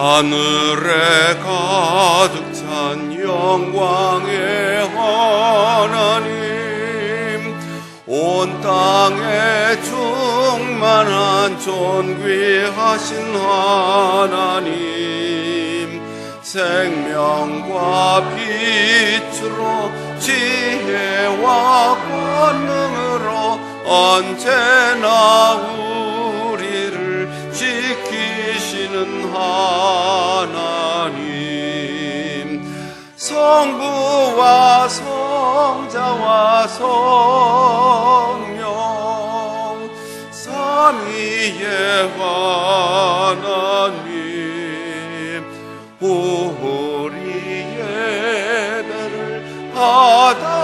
하늘에 가득 찬 영광의 하나님, 온 땅에 충만한 존귀하신 하나님, 생명과 빛으로 지혜와 권능으로 언제나 우리를 지키시는 하나님, 성부와 성자와 성령 삼위의 하나님, 우리 예배를 받아주시옵소서.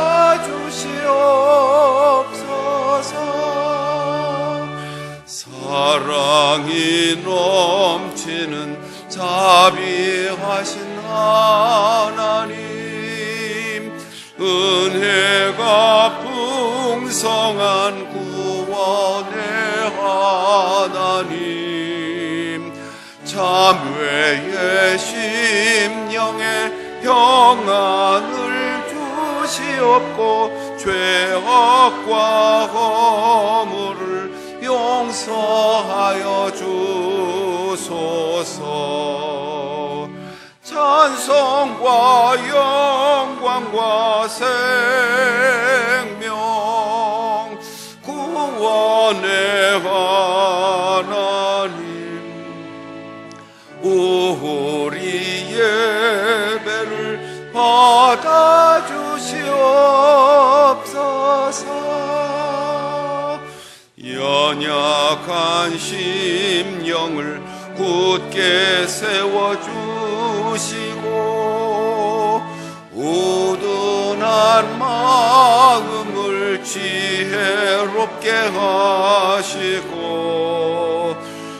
사랑이 넘치는 자비하신 하나님, 은혜가 풍성한 구원의 하나님, 참회의 심령에 평안을 주시옵고 죄악과 허물을 용서하여 주소서. 찬송과 영광과 생명 구원의 하나님, 우리 예배를 받아주시옵소서. 연약한 심령을 굳게 세워주시고 우둔한 마음을 지혜롭게 하시고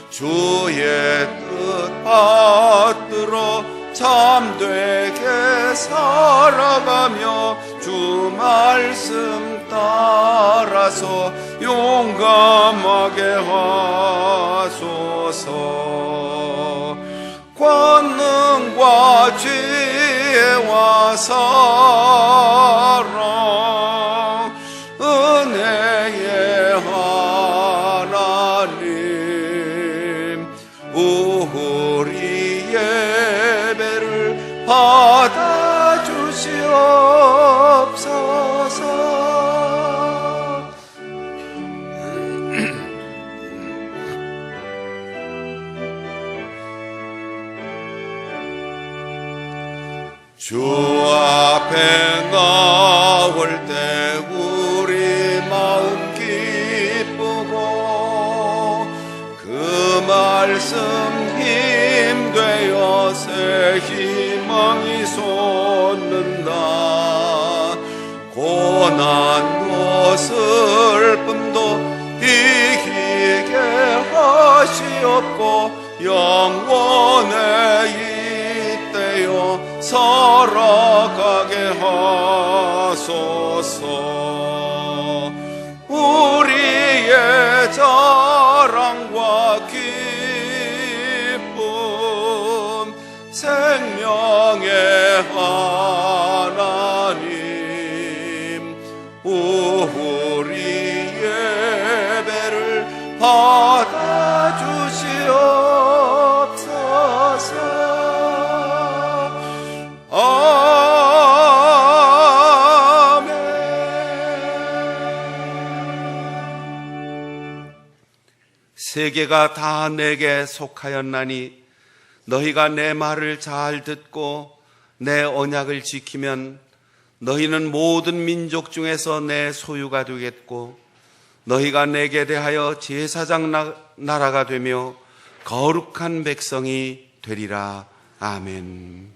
주의 뜻 받들어 참되게 살아가며 주 말씀 따라서 용감하게 하소서. 권능과 지혜와 사랑 은혜의 하나님, 우리 예배를 받아주시옵소서. 주 앞에 나올 때 우리 마음 기쁘고 그 말씀 힘되어 새 희망이 솟는다. 고난도 슬픔도 이기게 하시옵고 영원에 이때요 살아가게 하소서. 우리의 자랑과 기쁨 생명의 하나님, 우리 예배를 받아주시옵소서. 세계가 다 내게 속하였나니 너희가 내 말을 잘 듣고 내 언약을 지키면 너희는 모든 민족 중에서 내 소유가 되겠고 너희가 내게 대하여 제사장 나라가 되며 거룩한 백성이 되리라. 아멘.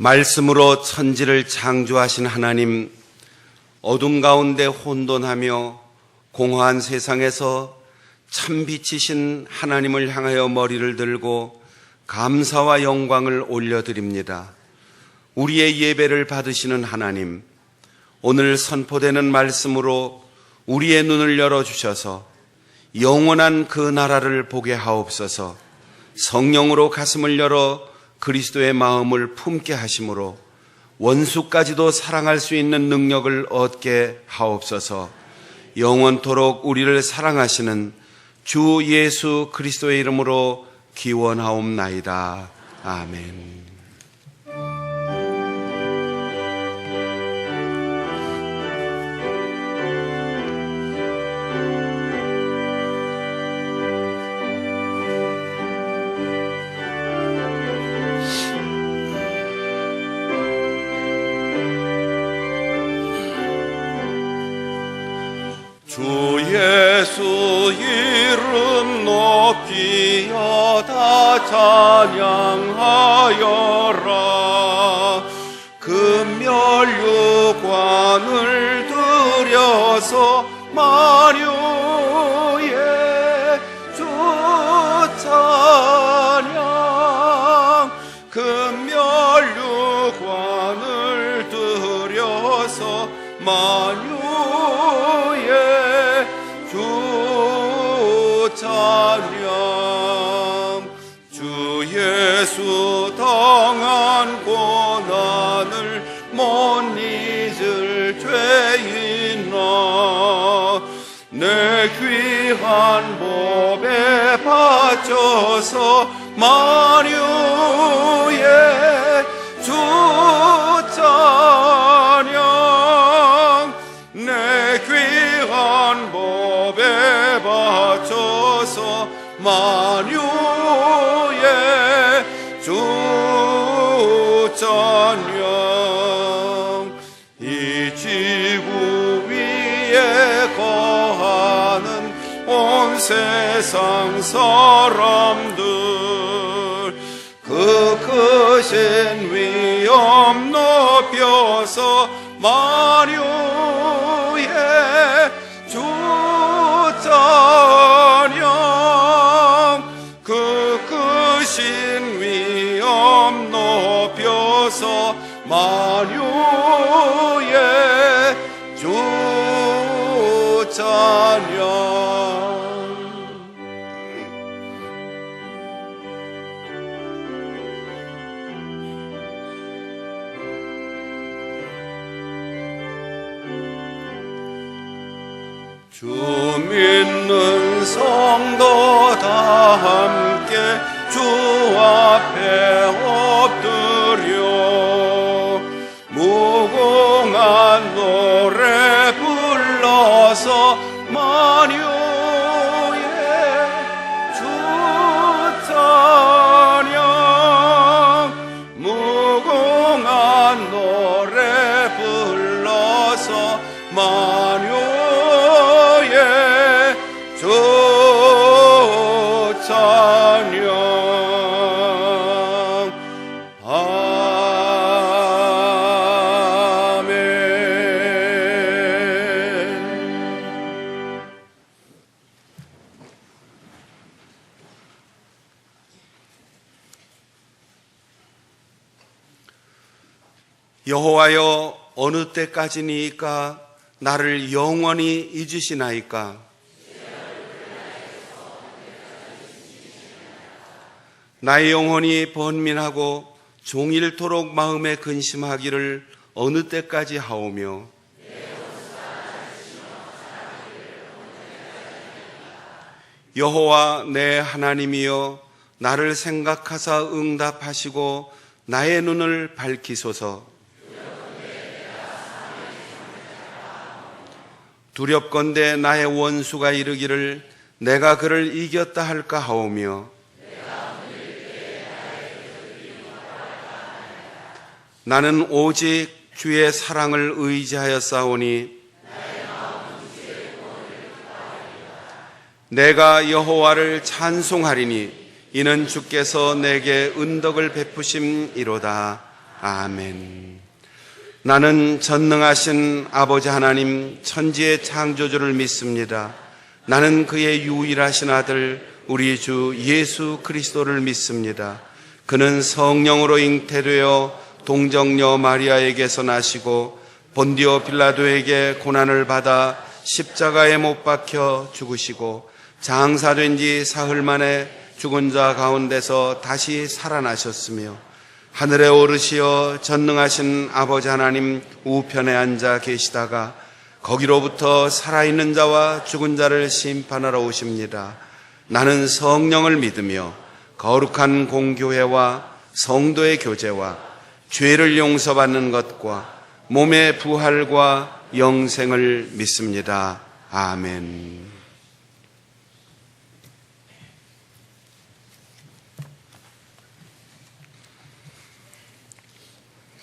말씀으로 천지를 창조하신 하나님, 어둠 가운데 혼돈하며 공허한 세상에서 참빛이신 하나님을 향하여 머리를 들고 감사와 영광을 올려드립니다. 우리의 예배를 받으시는 하나님, 오늘 선포되는 말씀으로 우리의 눈을 열어주셔서 영원한 그 나라를 보게 하옵소서. 성령으로 가슴을 열어 그리스도의 마음을 품게 하심으로 원수까지도 사랑할 수 있는 능력을 얻게 하옵소서. 영원토록 우리를 사랑하시는 주 예수 그리스도의 이름으로 기원하옵나이다. 아멘. 주 예수 이름 높이어다 찬양하여라. 금멸류관을 들여서 마류의 주 찬양. 금멸류관을 들여서 마류의 주 찬양. 주 예수 당한 고난을 못 잊을 죄인아, 내 귀한 법에 바쳐서 마류의 주 찬양. 내 귀한 법에 바쳐서 만유의 주 찬양. 이 지구 위에 거하는 온 세상 사람들, 그 크신 위엄 높여서 마류의 주 찬양. 그 크신 위엄 높여서 마류의 주 찬양. 주 믿는 성도 다 함께 주 앞에 엎드려 무궁한 노래 불러서 만유의 주 찬양. 무궁한 노래 불러서 만유의 주 찬양. 아멘. 여호와여, 어느 때까지니까 나를 영원히 잊으시나이까? 나의 영혼이 번민하고 종일토록 마음에 근심하기를 어느 때까지 하오며, 여호와 내 하나님이여, 나를 생각하사 응답하시고 나의 눈을 밝히소서. 두렵건대 나의 원수가 이르기를 내가 그를 이겼다 할까 하오며, 나는 오직 주의 사랑을 의지하여 싸우니 내가 여호와를 찬송하리니 이는 주께서 내게 은덕을 베푸심이로다. 아멘. 나는 전능하신 아버지 하나님 천지의 창조주를 믿습니다. 나는 그의 유일하신 아들 우리 주 예수 그리스도를 믿습니다. 그는 성령으로 잉태되어 동정녀 마리아에게서 나시고 본디오 빌라도에게 고난을 받아 십자가에 못 박혀 죽으시고 장사된 지 사흘 만에 죽은 자 가운데서 다시 살아나셨으며 하늘에 오르시어 전능하신 아버지 하나님 우편에 앉아 계시다가 거기로부터 살아있는 자와 죽은 자를 심판하러 오십니다. 나는 성령을 믿으며 거룩한 공교회와 성도의 교제와 죄를 용서받는 것과 몸의 부활과 영생을 믿습니다. 아멘.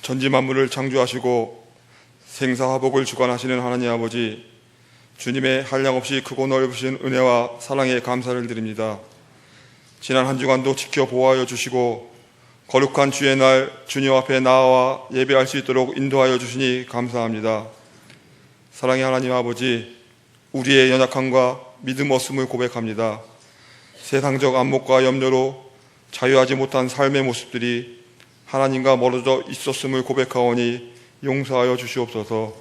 천지 만물을 창조하시고 생사화복을 주관하시는 하나님 아버지, 주님의 한량없이 크고 넓으신 은혜와 사랑에 감사를 드립니다. 지난 한 주간도 지켜 보호하여 주시고 거룩한 주의 날 주님 앞에 나와 예배할 수 있도록 인도하여 주시니 감사합니다. 사랑의 하나님 아버지, 우리의 연약함과 믿음 없음을 고백합니다. 세상적 안목과 염려로 자유하지 못한 삶의 모습들이 하나님과 멀어져 있었음을 고백하오니 용서하여 주시옵소서.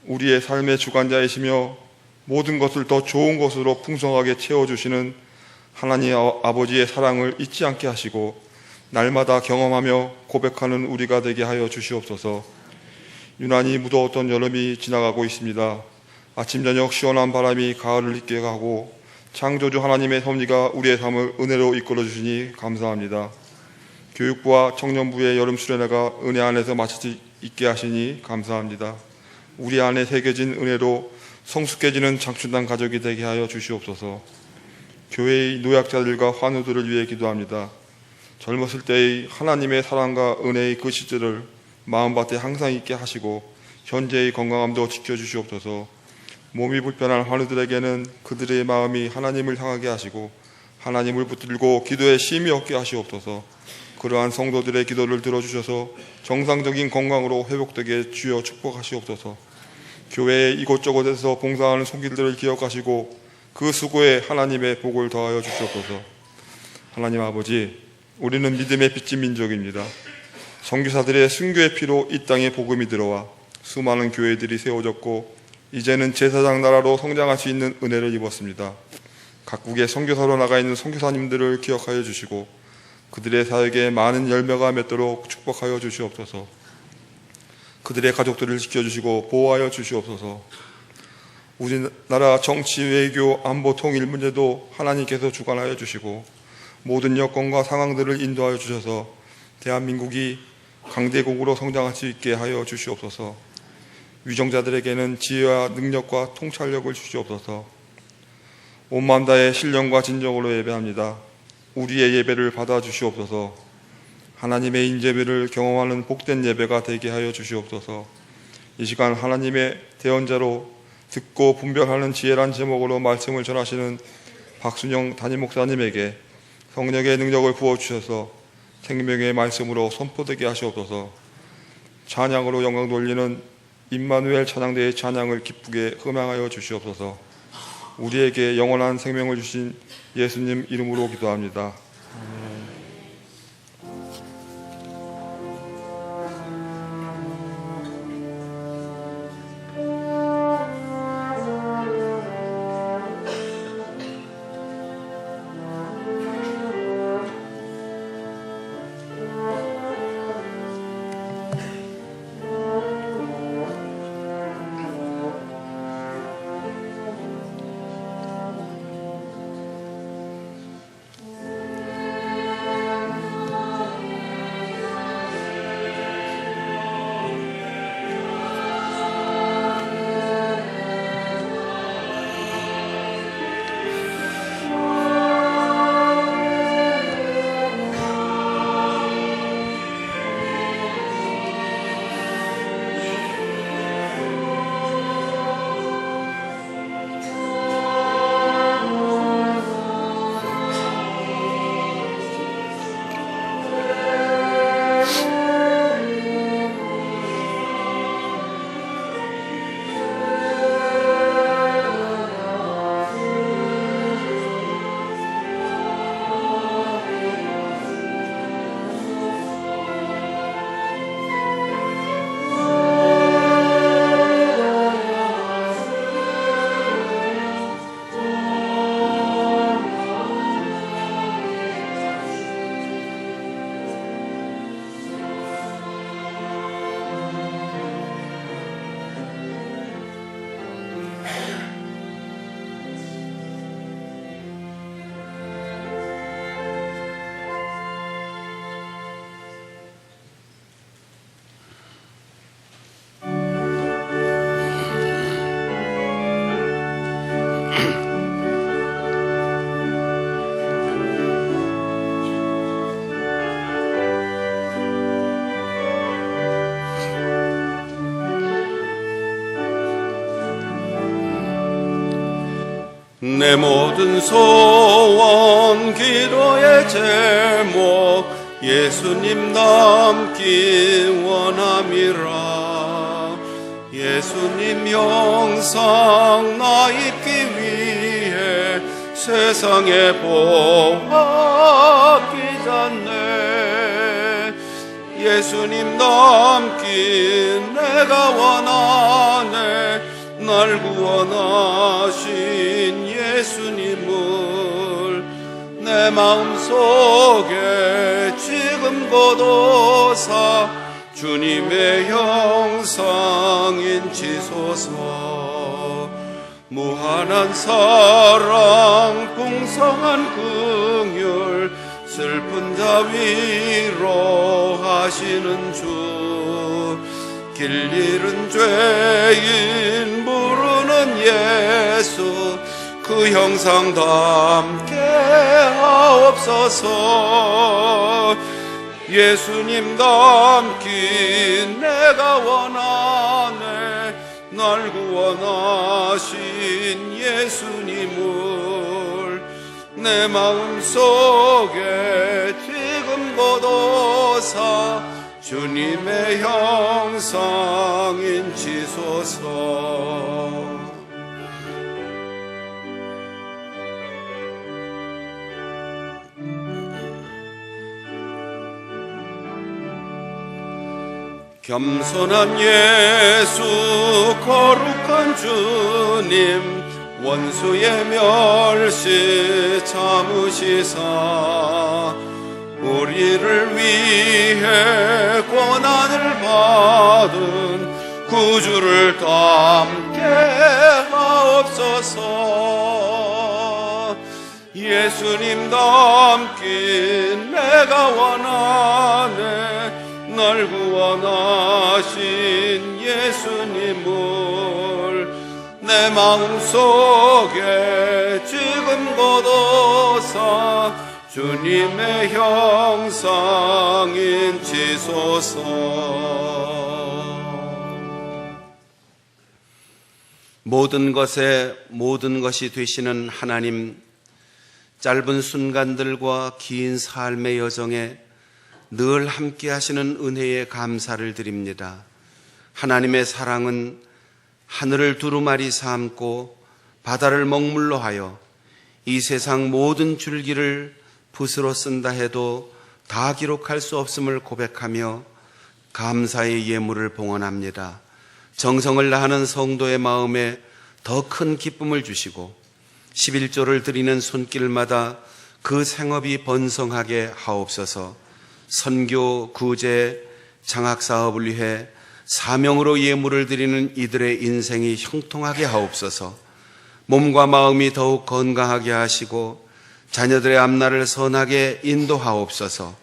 우리의 삶의 주관자이시며 모든 것을 더 좋은 것으로 풍성하게 채워주시는 하나님 아버지의 사랑을 잊지 않게 하시고 날마다 경험하며 고백하는 우리가 되게 하여 주시옵소서. 유난히 무더웠던 여름이 지나가고 있습니다. 아침 저녁 시원한 바람이 가을을 잊게 하고 창조주 하나님의 섭리가 우리의 삶을 은혜로 이끌어 주시니 감사합니다. 교육부와 청년부의 여름 수련회가 은혜 안에서 마칠 수 있게 하시니 감사합니다. 우리 안에 새겨진 은혜로 성숙해지는 장춘단 가족이 되게 하여 주시옵소서. 교회의 노약자들과 환우들을 위해 기도합니다. 젊었을 때의 하나님의 사랑과 은혜의 그 시절을 마음밭에 항상 있게 하시고 현재의 건강함도 지켜주시옵소서. 몸이 불편한 환우들에게는 그들의 마음이 하나님을 향하게 하시고 하나님을 붙들고 기도에 쉼이 없게 하시옵소서. 그러한 성도들의 기도를 들어주셔서 정상적인 건강으로 회복되게 주여 축복하시옵소서. 교회의 이곳저곳에서 봉사하는 손길들을 기억하시고 그 수고에 하나님의 복을 더하여 주시옵소서. 하나님 아버지, 우리는 믿음의 빚진 민족입니다. 선교사들의 순교의 피로 이 땅에 복음이 들어와 수많은 교회들이 세워졌고 이제는 제사장 나라로 성장할 수 있는 은혜를 입었습니다. 각국의 선교사로 나가 있는 선교사님들을 기억하여 주시고 그들의 사역에 많은 열매가 맺도록 축복하여 주시옵소서. 그들의 가족들을 지켜주시고 보호하여 주시옵소서. 우리나라 정치, 외교, 안보, 통일 문제도 하나님께서 주관하여 주시고 모든 여건과 상황들을 인도하여 주셔서 대한민국이 강대국으로 성장할 수 있게 하여 주시옵소서. 위정자들에게는 지혜와 능력과 통찰력을 주시옵소서. 온 마음다해 신령과 진정으로 예배합니다. 우리의 예배를 받아 주시옵소서. 하나님의 인재배를 경험하는 복된 예배가 되게 하여 주시옵소서. 이 시간 하나님의 대언자로 듣고 분별하는 지혜란 제목으로 말씀을 전하시는 박순영 담임 목사님에게 성령의 능력을 부어주셔서 생명의 말씀으로 선포되게 하시옵소서. 찬양으로 영광 돌리는 임마누엘 찬양대의 찬양을 기쁘게 흠양하여 주시옵소서. 우리에게 영원한 생명을 주신 예수님 이름으로 기도합니다. 내 모든 소원 기도의 제목 예수님 닮기 원함이라. 예수님 영상 나 입기 위해 세상에 보았기 전에 예수님 닮기 내가 원하네. 날 구원하신 예수님을 내 마음속에 지금 거둬사 주님의 형상인 지소서. 무한한 사랑 풍성한 긍휼 슬픈 자 위로하시는 주. 길 잃은 죄인 부르는 예수 그 형상 담게 하옵소서. 예수님 닮기 내가 원하네. 날 구원하신 예수님을 내 마음속에 지금 거둬사 주님의 형상인 지소서. 겸손한 예수 거룩한 주님 원수의 멸시 참으시사 우리를 위해 고난을 받은 구주를 닮게 하옵소서. 예수님 닮기 내가 원하네. 날 구원하신 예수님을 내 마음속에 지금 거둬사 주님의 형상인 지소서. 모든 것에 모든 것이 되시는 하나님, 짧은 순간들과 긴 삶의 여정에 늘 함께 하시는 은혜에 감사를 드립니다. 하나님의 사랑은 하늘을 두루마리 삼고 바다를 먹물로 하여 이 세상 모든 줄기를 붓으로 쓴다 해도 다 기록할 수 없음을 고백하며 감사의 예물을 봉헌합니다. 정성을 다하는 성도의 마음에 더 큰 기쁨을 주시고 11조를 드리는 손길마다 그 생업이 번성하게 하옵소서. 선교, 구제, 장학사업을 위해 사명으로 예물을 드리는 이들의 인생이 형통하게 하옵소서. 몸과 마음이 더욱 건강하게 하시고 자녀들의 앞날을 선하게 인도하옵소서.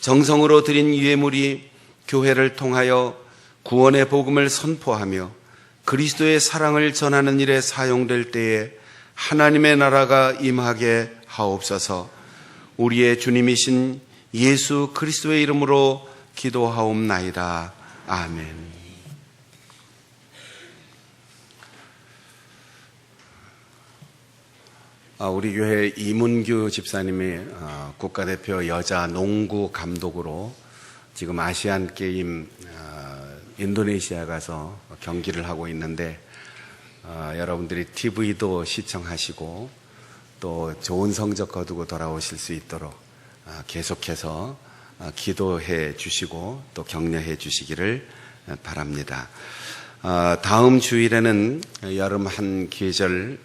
정성으로 드린 예물이 교회를 통하여 구원의 복음을 선포하며 그리스도의 사랑을 전하는 일에 사용될 때에 하나님의 나라가 임하게 하옵소서. 우리의 주님이신 예수 그리스도의 이름으로 기도하옵나이다. 아멘. 우리 교회 이문규 집사님이 국가대표 여자 농구 감독으로 지금 아시안 게임 인도네시아 가서 경기를 하고 있는데 여러분들이 TV도 시청하시고 또 좋은 성적 거두고 돌아오실 수 있도록 계속해서 기도해 주시고 또 격려해 주시기를 바랍니다. 다음 주일에는 여름 한 계절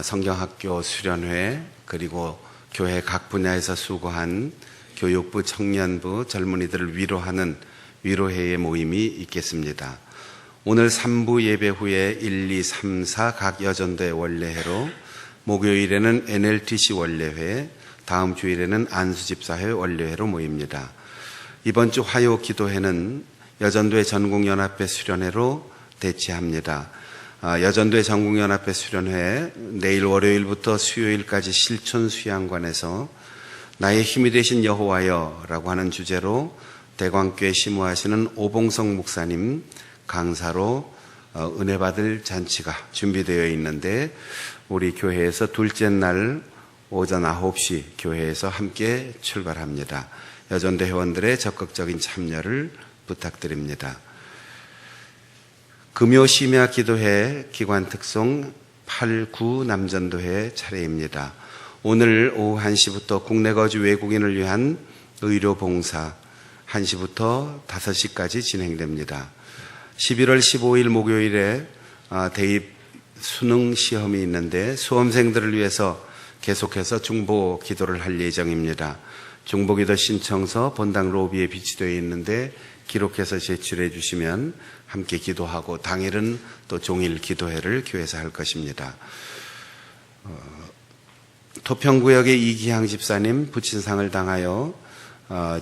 성경학교 수련회 그리고 교회 각 분야에서 수고한 교육부, 청년부, 젊은이들을 위로하는 위로회의 모임이 있겠습니다. 오늘 3부 예배 후에 1, 2, 3, 4 각 여전도의 원례회로 목요일에는 NLTC 원례회, 다음 주일에는 안수집사회 원례회로 모입니다. 이번 주 화요 기도회는 여전도의 전국연합회 수련회로 대치합니다. 여전도의 전국연합회 수련회 내일 월요일부터 수요일까지 실촌 수양관에서 나의 힘이 되신 여호와여 라고 하는 주제로 대광교회 심우하시는 오봉성 목사님 강사로 은혜 받을 잔치가 준비되어 있는데 우리 교회에서 둘째 날 오전 9시 교회에서 함께 출발합니다. 여전대 회원들의 적극적인 참여를 부탁드립니다. 금요 심야 기도회 기관 특송 8, 9 남전도회 차례입니다. 오늘 오후 1시부터 국내 거주 외국인을 위한 의료 봉사 1시부터 5시까지 진행됩니다. 11월 15일 목요일에 대입 수능 시험이 있는데 수험생들을 위해서 계속해서 중보 기도를 할 예정입니다. 중보 기도 신청서 본당 로비에 비치되어 있는데 기록해서 제출해 주시면 함께 기도하고 당일은 또 종일 기도회를 교회에서 할 것입니다. 토평구역의 이기향 집사님 부친상을 당하여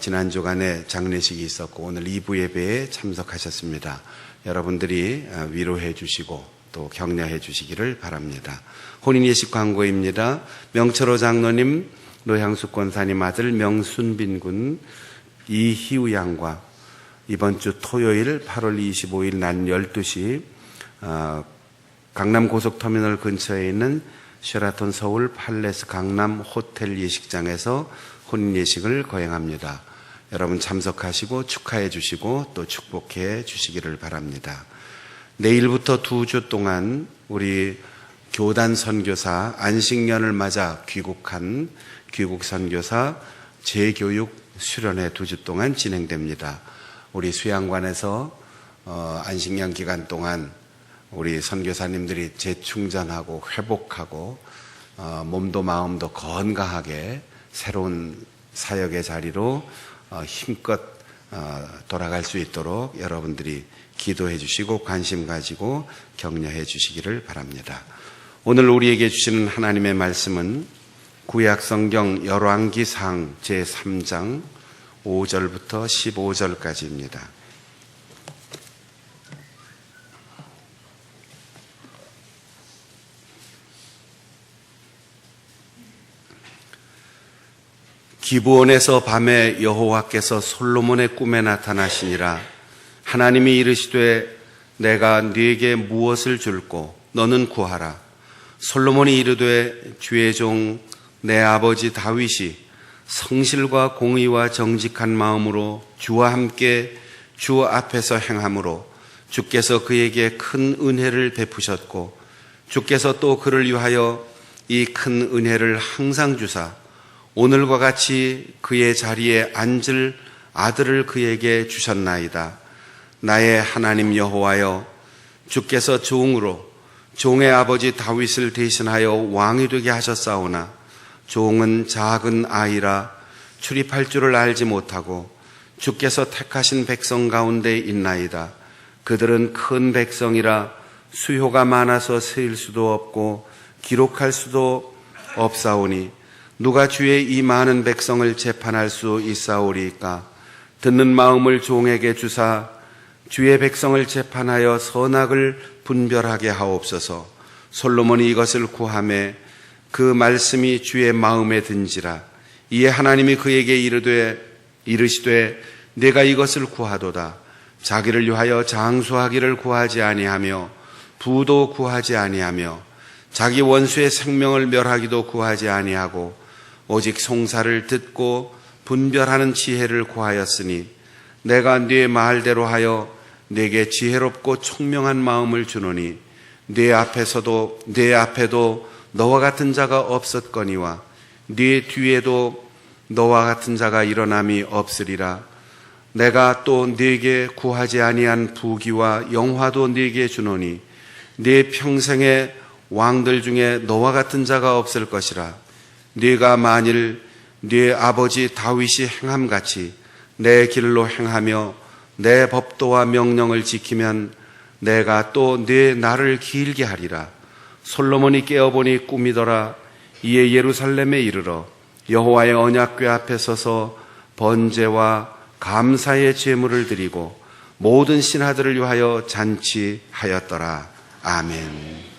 지난 주간에 장례식이 있었고 오늘 2부 예배에 참석하셨습니다. 여러분들이 위로해 주시고 또 격려해 주시기를 바랍니다. 혼인예식 광고입니다. 명철호 장로님, 노향숙 권사님 아들 명순빈 군, 이희우 양과 이번 주 토요일 8월 25일 낮 12시 강남 고속터미널 근처에 있는 쉐라톤 서울 팔레스 강남 호텔 예식장에서 혼인예식을 거행합니다. 여러분 참석하시고 축하해 주시고 또 축복해 주시기를 바랍니다. 내일부터 2주 동안 우리 교단 선교사 안식년을 맞아 귀국한 귀국 선교사 재교육 수련회 2주 동안 진행됩니다. 우리 수양관에서 안식년 기간 동안 우리 선교사님들이 재충전하고 회복하고 몸도 마음도 건강하게 새로운 사역의 자리로 힘껏 돌아갈 수 있도록 여러분들이 기도해 주시고 관심 가지고 격려해 주시기를 바랍니다. 오늘 우리에게 주시는 하나님의 말씀은 구약 성경 열왕기상 제3장 5절부터 15절까지입니다. 기브온에서 밤에 여호와께서 솔로몬의 꿈에 나타나시니라. 하나님이 이르시되 내가 네게 무엇을 줄꼬 너는 구하라. 솔로몬이 이르되 주의 종 내 아버지 다윗이 성실과 공의와 정직한 마음으로 주와 함께 주 앞에서 행함으로 주께서 그에게 큰 은혜를 베푸셨고 주께서 또 그를 위하여 이 큰 은혜를 항상 주사 오늘과 같이 그의 자리에 앉을 아들을 그에게 주셨나이다. 나의 하나님 여호와여, 주께서 종으로 종의 아버지 다윗을 대신하여 왕이 되게 하셨사오나 종은 작은 아이라 출입할 줄을 알지 못하고 주께서 택하신 백성 가운데 있나이다. 그들은 큰 백성이라 수효가 많아서 세일 수도 없고 기록할 수도 없사오니 누가 주의 이 많은 백성을 재판할 수 있사오리까? 듣는 마음을 종에게 주사 주의 백성을 재판하여 선악을 분별하게 하옵소서. 솔로몬이 이것을 구하매 그 말씀이 주의 마음에 든지라. 이에 하나님이 그에게 이르시되 내가 이것을 구하도다. 자기를 위하여 장수하기를 구하지 아니하며 부도 구하지 아니하며 자기 원수의 생명을 멸하기도 구하지 아니하고 오직 송사를 듣고 분별하는 지혜를 구하였으니 내가 네 말대로 하여 네게 지혜롭고 총명한 마음을 주노니 네 앞에도 너와 같은 자가 없었거니와 네 뒤에도 너와 같은 자가 일어남이 없으리라. 내가 또 네게 구하지 아니한 부귀와 영화도 네게 주노니 네 평생의 왕들 중에 너와 같은 자가 없을 것이라. 네가 만일 네 아버지 다윗이 행함같이 내 길로 행하며 내 법도와 명령을 지키면 내가 또 네 날을 길게 하리라. 솔로몬이 깨어보니 꿈이더라. 이에 예루살렘에 이르러 여호와의 언약궤 앞에 서서 번제와 감사의 제물을 드리고 모든 신하들을 위하여 잔치하였더라. 아멘.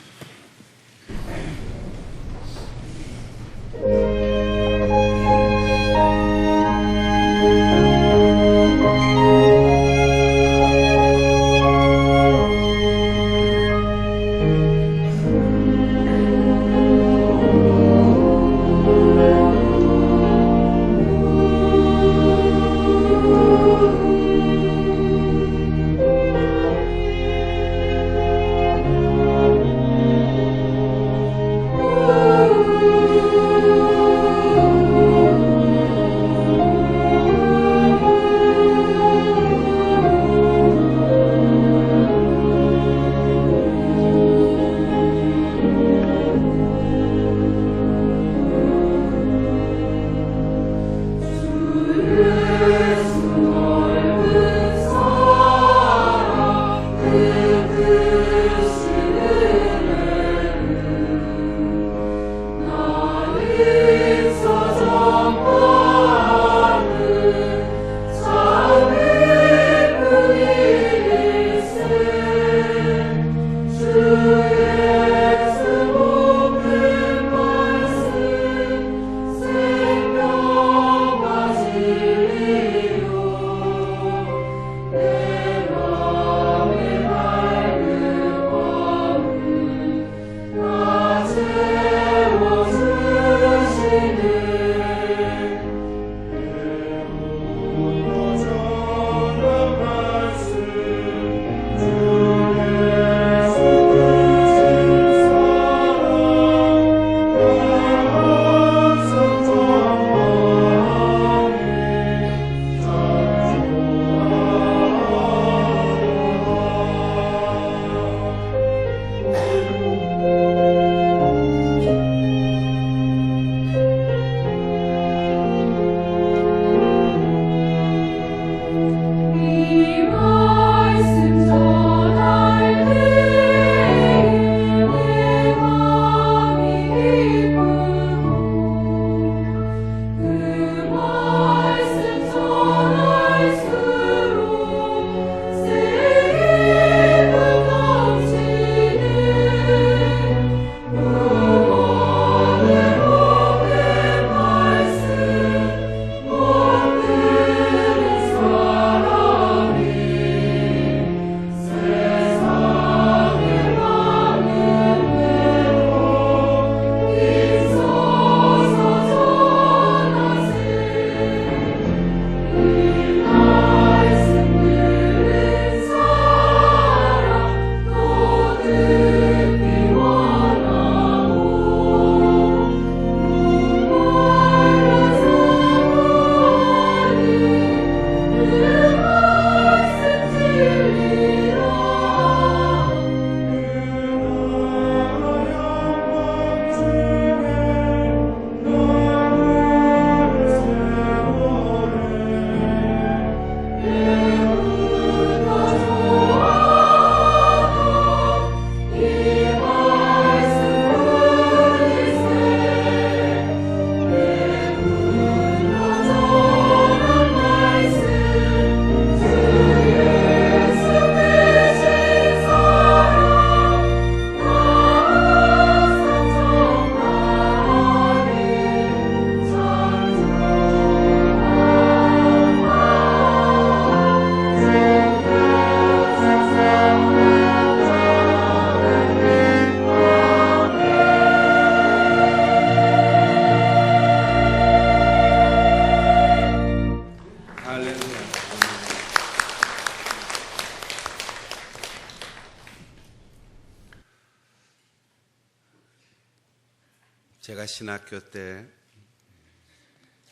제가 신학교 때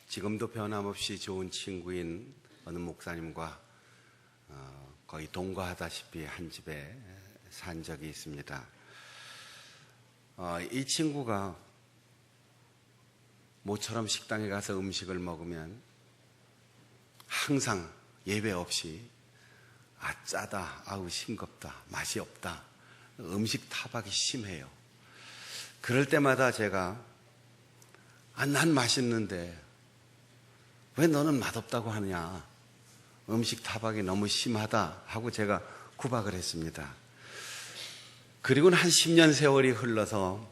지금도 변함없이 좋은 친구인 어느 목사님과 거의 동거하다시피 한 집에 산 적이 있습니다. 이 친구가 모처럼 식당에 가서 음식을 먹으면 항상 예외 없이 짜다, 아우 싱겁다, 맛이 없다, 음식 타박이 심해요. 그럴 때마다 제가 난 맛있는데 왜 너는 맛없다고 하느냐, 음식 타박이 너무 심하다 하고 제가 구박을 했습니다. 그리고는 한 10년 세월이 흘러서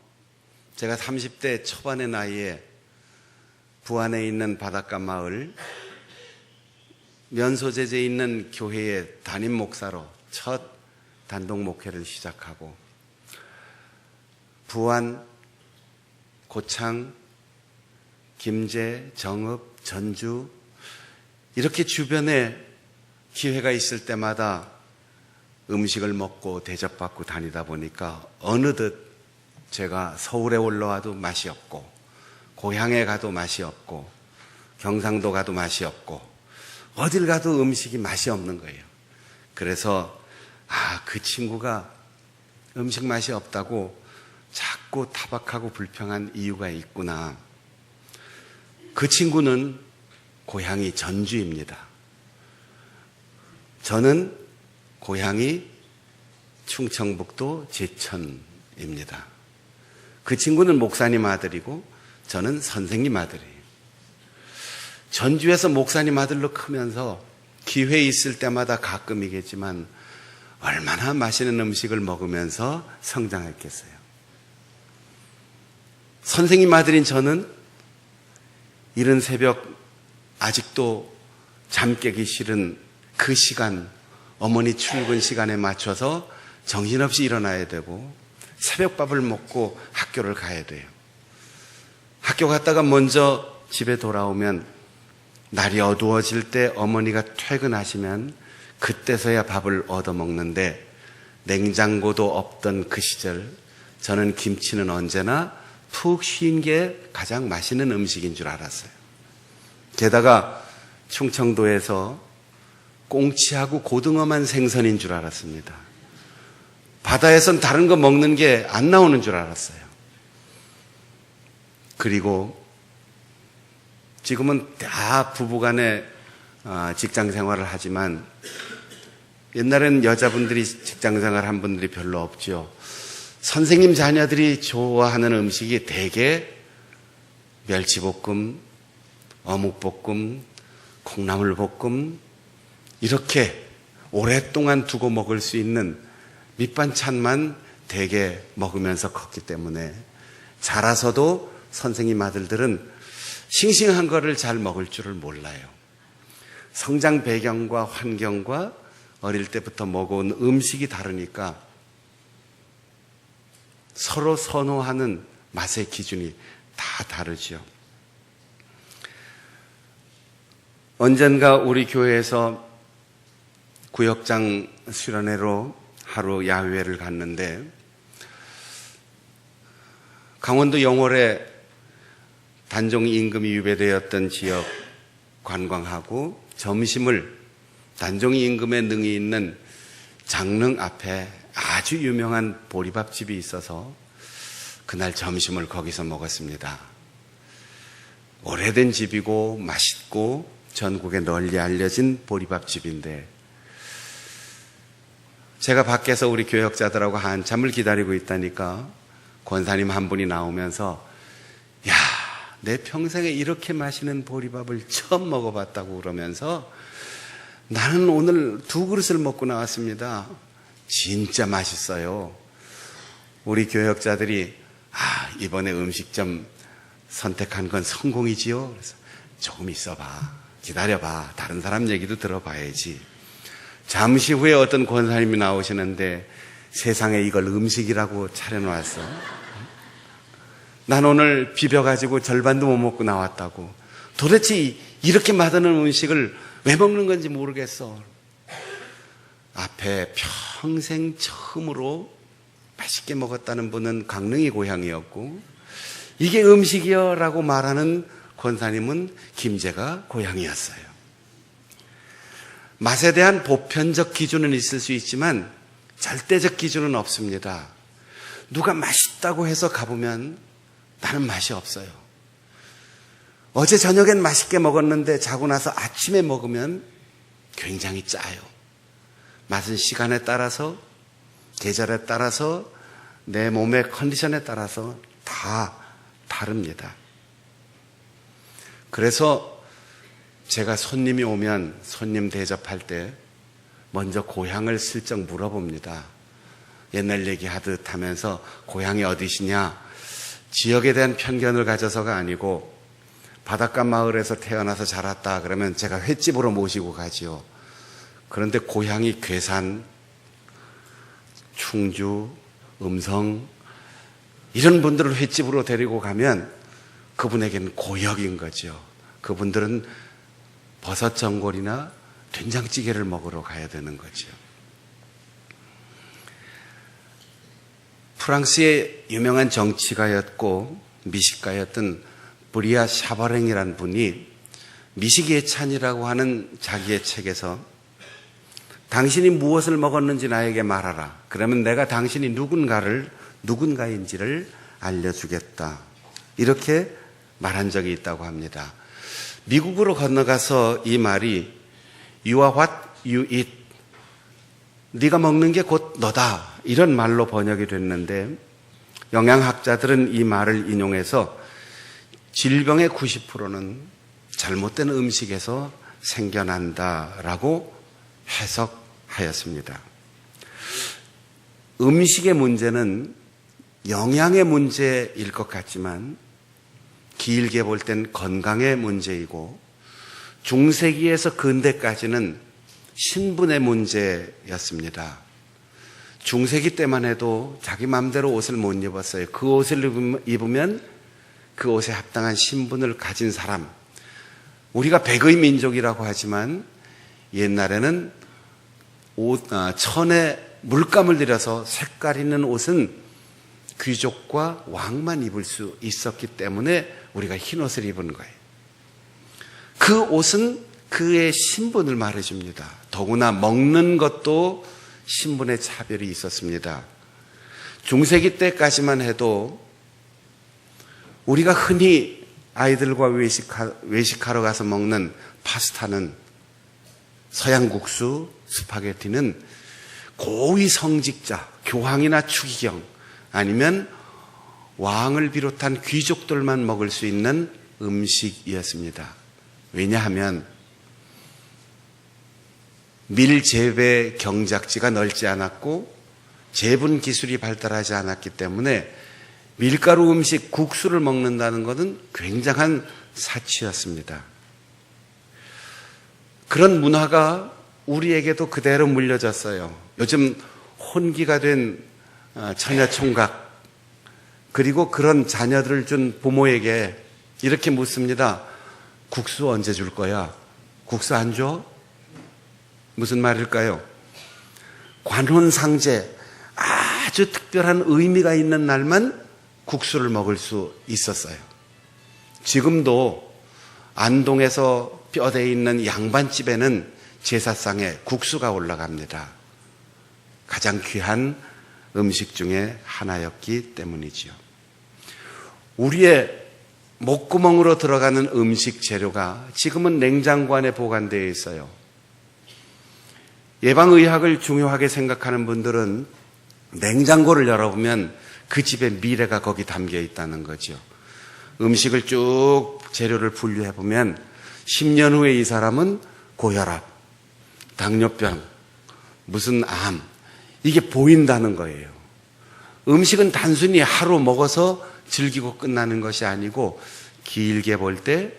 제가 30대 초반의 나이에 부안에 있는 바닷가 마을 면소재재에 있는 교회의 담임 목사로 첫 단독 목회를 시작하고 부안, 고창, 김제, 정읍, 전주 이렇게 주변에 기회가 있을 때마다 음식을 먹고 대접받고 다니다 보니까 어느덧 제가 서울에 올라와도 맛이 없고 고향에 가도 맛이 없고 경상도 가도 맛이 없고 어딜 가도 음식이 맛이 없는 거예요. 그래서 그 친구가 음식 맛이 없다고 자꾸 타박하고 불평한 이유가 있구나. 그 친구는 고향이 전주입니다. 저는 고향이 충청북도 제천입니다. 그 친구는 목사님 아들이고 저는 선생님 아들이에요. 전주에서 목사님 아들로 크면서 기회 있을 때마다 가끔이겠지만 얼마나 맛있는 음식을 먹으면서 성장했겠어요. 선생님 아들인 저는 이른 새벽 아직도 잠 깨기 싫은 그 시간, 어머니 출근 시간에 맞춰서 정신없이 일어나야 되고 새벽밥을 먹고 학교를 가야 돼요. 학교 갔다가 먼저 집에 돌아오면 날이 어두워질 때 어머니가 퇴근하시면 그때서야 밥을 얻어먹는데 냉장고도 없던 그 시절 저는 김치는 언제나 푹 쉰 게 가장 맛있는 음식인 줄 알았어요. 게다가 충청도에서 꽁치하고 고등어만 생선인 줄 알았습니다. 바다에선 다른 거 먹는 게 안 나오는 줄 알았어요. 그리고 지금은 다 부부간에 직장 생활을 하지만 옛날에는 여자분들이 직장 생활 한 분들이 별로 없죠. 선생님 자녀들이 좋아하는 음식이 대개 멸치볶음, 어묵볶음, 콩나물볶음 이렇게 오랫동안 두고 먹을 수 있는 밑반찬만 대개 먹으면서 컸기 때문에 자라서도 선생님 아들들은 싱싱한 거를 잘 먹을 줄을 몰라요. 성장 배경과 환경과 어릴 때부터 먹어온 음식이 다르니까 서로 선호하는 맛의 기준이 다 다르죠. 언젠가 우리 교회에서 구역장 수련회로 하루 야외를 갔는데 강원도 영월에 단종 임금이 유배되었던 지역 관광하고 점심을 단종 임금의 능이 있는 장릉 앞에 아주 유명한 보리밥집이 있어서 그날 점심을 거기서 먹었습니다. 오래된 집이고 맛있고 전국에 널리 알려진 보리밥집인데 제가 밖에서 우리 교역자들하고 한참을 기다리고 있다니까 권사님 한 분이 나오면서 야, 내 평생에 이렇게 맛있는 보리밥을 처음 먹어봤다고 그러면서 나는 오늘 2그릇을 먹고 나왔습니다. 진짜 맛있어요. 우리 교역자들이 이번에 음식점 선택한 건 성공이지요. 그래서 조금 있어봐, 기다려봐, 다른 사람 얘기도 들어봐야지. 잠시 후에 어떤 권사님이 나오시는데 세상에 이걸 음식이라고 차려놓았어. 난 오늘 비벼가지고 절반도 못 먹고 나왔다고. 도대체 이렇게 맛있는 음식을 왜 먹는 건지 모르겠어. 앞에 평생 처음으로 맛있게 먹었다는 분은 강릉이 고향이었고 이게 음식이요 라고 말하는 권사님은 김제가 고향이었어요. 맛에 대한 보편적 기준은 있을 수 있지만 절대적 기준은 없습니다. 누가 맛있다고 해서 가보면 나는 맛이 없어요. 어제 저녁엔 맛있게 먹었는데 자고 나서 아침에 먹으면 굉장히 짜요. 맛은 시간에 따라서, 계절에 따라서, 내 몸의 컨디션에 따라서 다 다릅니다. 그래서 제가 손님이 오면 손님 대접할 때 먼저 고향을 슬쩍 물어봅니다. 옛날 얘기하듯 하면서 고향이 어디시냐? 지역에 대한 편견을 가져서가 아니고 바닷가 마을에서 태어나서 자랐다 그러면 제가 횟집으로 모시고 가지요. 그런데 고향이 괴산, 충주, 음성 이런 분들을 횟집으로 데리고 가면 그분에게는 고역인 거죠. 그분들은 버섯 전골이나 된장찌개를 먹으러 가야 되는 거죠. 프랑스의 유명한 정치가였고 미식가였던 브리아 샤바랭이라는 분이 미식의 찬이라고 하는 자기의 책에서 당신이 무엇을 먹었는지 나에게 말하라. 그러면 내가 당신이 누군가인지를 알려주겠다. 이렇게 말한 적이 있다고 합니다. 미국으로 건너가서 이 말이 You are what you eat. 네가 먹는 게 곧 너다. 이런 말로 번역이 됐는데 영양학자들은 이 말을 인용해서 질병의 90%는 잘못된 음식에서 생겨난다라고 해석하였습니다. 음식의 문제는 영양의 문제일 것 같지만 길게 볼 땐 건강의 문제이고 중세기에서 근대까지는 신분의 문제였습니다. 중세기 때만 해도 자기 마음대로 옷을 못 입었어요. 그 옷을 입으면 그 옷에 합당한 신분을 가진 사람. 우리가 백의 민족이라고 하지만 옛날에는 천에 물감을 들여서 색깔 있는 옷은 귀족과 왕만 입을 수 있었기 때문에 우리가 흰 옷을 입은 거예요. 그 옷은 그의 신분을 말해줍니다. 더구나 먹는 것도 신분의 차별이 있었습니다. 중세기 때까지만 해도 우리가 흔히 아이들과 외식하러 가서 먹는 파스타는 서양 국수, 스파게티는 고위 성직자, 교황이나 추기경 아니면 왕을 비롯한 귀족들만 먹을 수 있는 음식이었습니다. 왜냐하면 밀 재배 경작지가 넓지 않았고 재분 기술이 발달하지 않았기 때문에 밀가루 음식 국수를 먹는다는 것은 굉장한 사치였습니다. 그런 문화가 우리에게도 그대로 물려졌어요. 요즘 혼기가 된 처녀총각 그리고 그런 자녀들을 준 부모에게 이렇게 묻습니다. 국수 언제 줄 거야? 국수 안 줘? 무슨 말일까요? 관혼상제 아주 특별한 의미가 있는 날만 국수를 먹을 수 있었어요. 지금도 안동에서 뼈대에 있는 양반집에는 제사상에 국수가 올라갑니다. 가장 귀한 음식 중에 하나였기 때문이지요. 우리의 목구멍으로 들어가는 음식 재료가 지금은 냉장고 안에 보관되어 있어요. 예방의학을 중요하게 생각하는 분들은 냉장고를 열어보면 그 집의 미래가 거기 담겨 있다는 거죠. 음식을 쭉 재료를 분류해보면 10년 후에 이 사람은 고혈압, 당뇨병, 무슨 암 이게 보인다는 거예요. 음식은 단순히 하루 먹어서 즐기고 끝나는 것이 아니고 길게 볼 때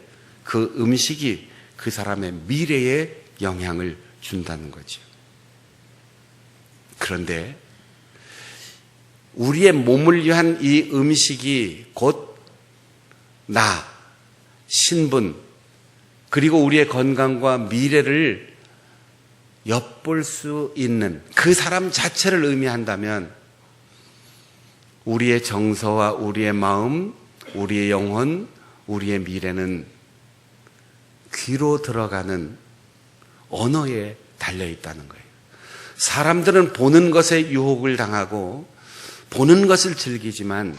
그 음식이 그 사람의 미래에 영향을 준다는 거죠. 그런데 우리의 몸을 위한 이 음식이 곧 나, 신분, 그리고 우리의 건강과 미래를 엿볼 수 있는 그 사람 자체를 의미한다면 우리의 정서와 우리의 마음, 우리의 영혼, 우리의 미래는 귀로 들어가는 언어에 달려 있다는 거예요. 사람들은 보는 것에 유혹을 당하고 보는 것을 즐기지만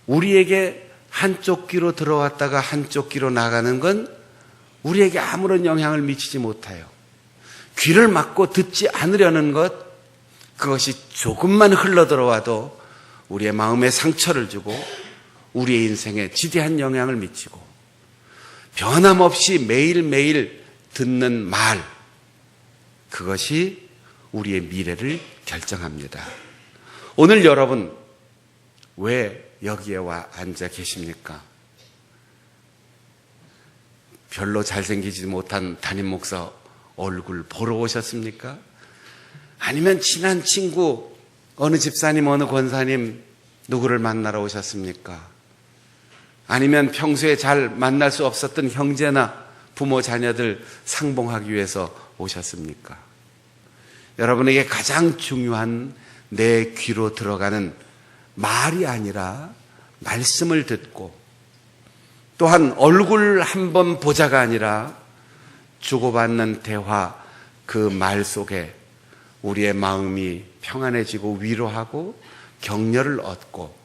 우리에게 한쪽 귀로 들어왔다가 한쪽 귀로 나가는 건 우리에게 아무런 영향을 미치지 못해요. 귀를 막고 듣지 않으려는 것, 그것이 조금만 흘러들어와도 우리의 마음에 상처를 주고 우리의 인생에 지대한 영향을 미치고 변함없이 매일매일 듣는 말, 그것이 우리의 미래를 결정합니다. 오늘 여러분 왜 여기에 와 앉아 계십니까? 별로 잘생기지 못한 담임 목사 얼굴 보러 오셨습니까? 아니면 친한 친구, 어느 집사님, 어느 권사님 누구를 만나러 오셨습니까? 아니면 평소에 잘 만날 수 없었던 형제나 부모, 자녀들 상봉하기 위해서 오셨습니까? 여러분에게 가장 중요한 내 귀로 들어가는 말이 아니라 말씀을 듣고, 또한 얼굴 한번 보자가 아니라 주고받는 대화, 그 말 속에 우리의 마음이 평안해지고 위로하고 격려를 얻고,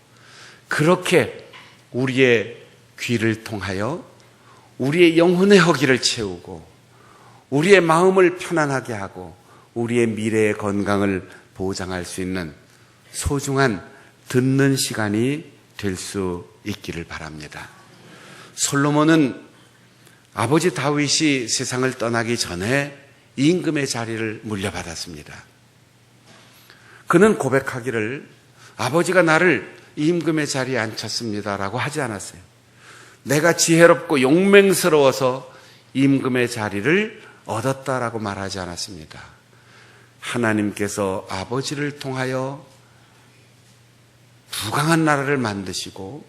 그렇게 우리의 귀를 통하여 우리의 영혼의 허기를 채우고 우리의 마음을 편안하게 하고 우리의 미래의 건강을 보장할 수 있는 소중한 듣는 시간이 될 수 있기를 바랍니다. 솔로몬은 아버지 다윗이 세상을 떠나기 전에 임금의 자리를 물려받았습니다. 그는 고백하기를 아버지가 나를 임금의 자리에 앉혔습니다라고 하지 않았어요. 내가 지혜롭고 용맹스러워서 임금의 자리를 얻었다라고 말하지 않았습니다. 하나님께서 아버지를 통하여 부강한 나라를 만드시고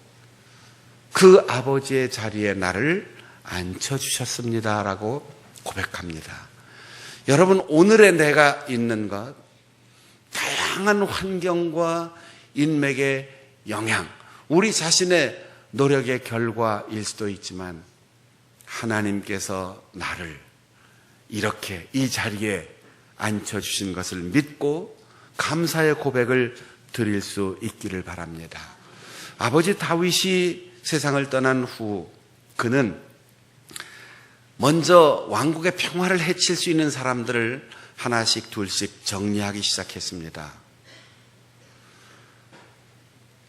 그 아버지의 자리에 나를 앉혀주셨습니다라고 고백합니다. 여러분, 오늘의 내가 있는 것, 다양한 환경과 인맥의 영향, 우리 자신의 노력의 결과일 수도 있지만 하나님께서 나를 이렇게 이 자리에 앉혀주신 것을 믿고 감사의 고백을 드릴 수 있기를 바랍니다. 아버지 다윗이 세상을 떠난 후 그는 먼저 왕국의 평화를 해칠 수 있는 사람들을 하나씩 둘씩 정리하기 시작했습니다.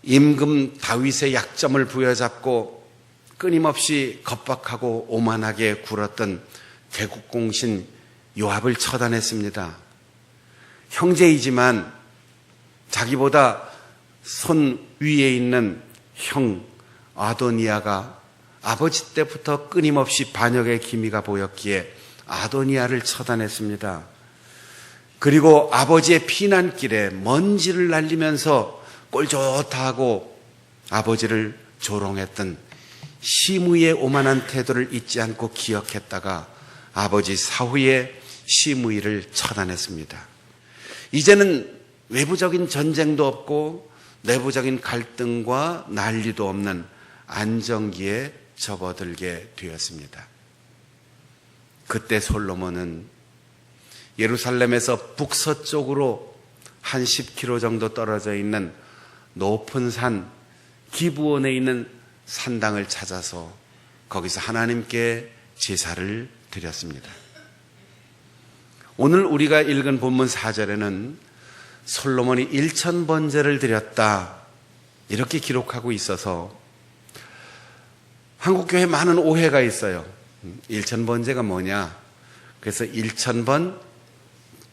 임금 다윗의 약점을 부여잡고 끊임없이 겁박하고 오만하게 굴었던 대국공신 요압을 처단했습니다. 형제이지만 자기보다 손 위에 있는 형 아도니아가 아버지 때부터 끊임없이 반역의 기미가 보였기에 아도니아를 처단했습니다. 그리고 아버지의 피난길에 먼지를 날리면서 꼴 좋다 하고 아버지를 조롱했던 시므이의 오만한 태도를 잊지 않고 기억했다가 아버지 사후에 시므이를 처단했습니다. 이제는 외부적인 전쟁도 없고 내부적인 갈등과 난리도 없는 안정기에 접어들게 되었습니다. 그때 솔로몬은 예루살렘에서 북서쪽으로 한 10km 정도 떨어져 있는 높은 산 기브온에 있는 산당을 찾아서 거기서 하나님께 제사를 드렸습니다. 오늘 우리가 읽은 본문 4절에는 솔로몬이 1000번제를 드렸다 이렇게 기록하고 있어서 한국교회에 많은 오해가 있어요. 1000번제가 뭐냐? 그래서 1000번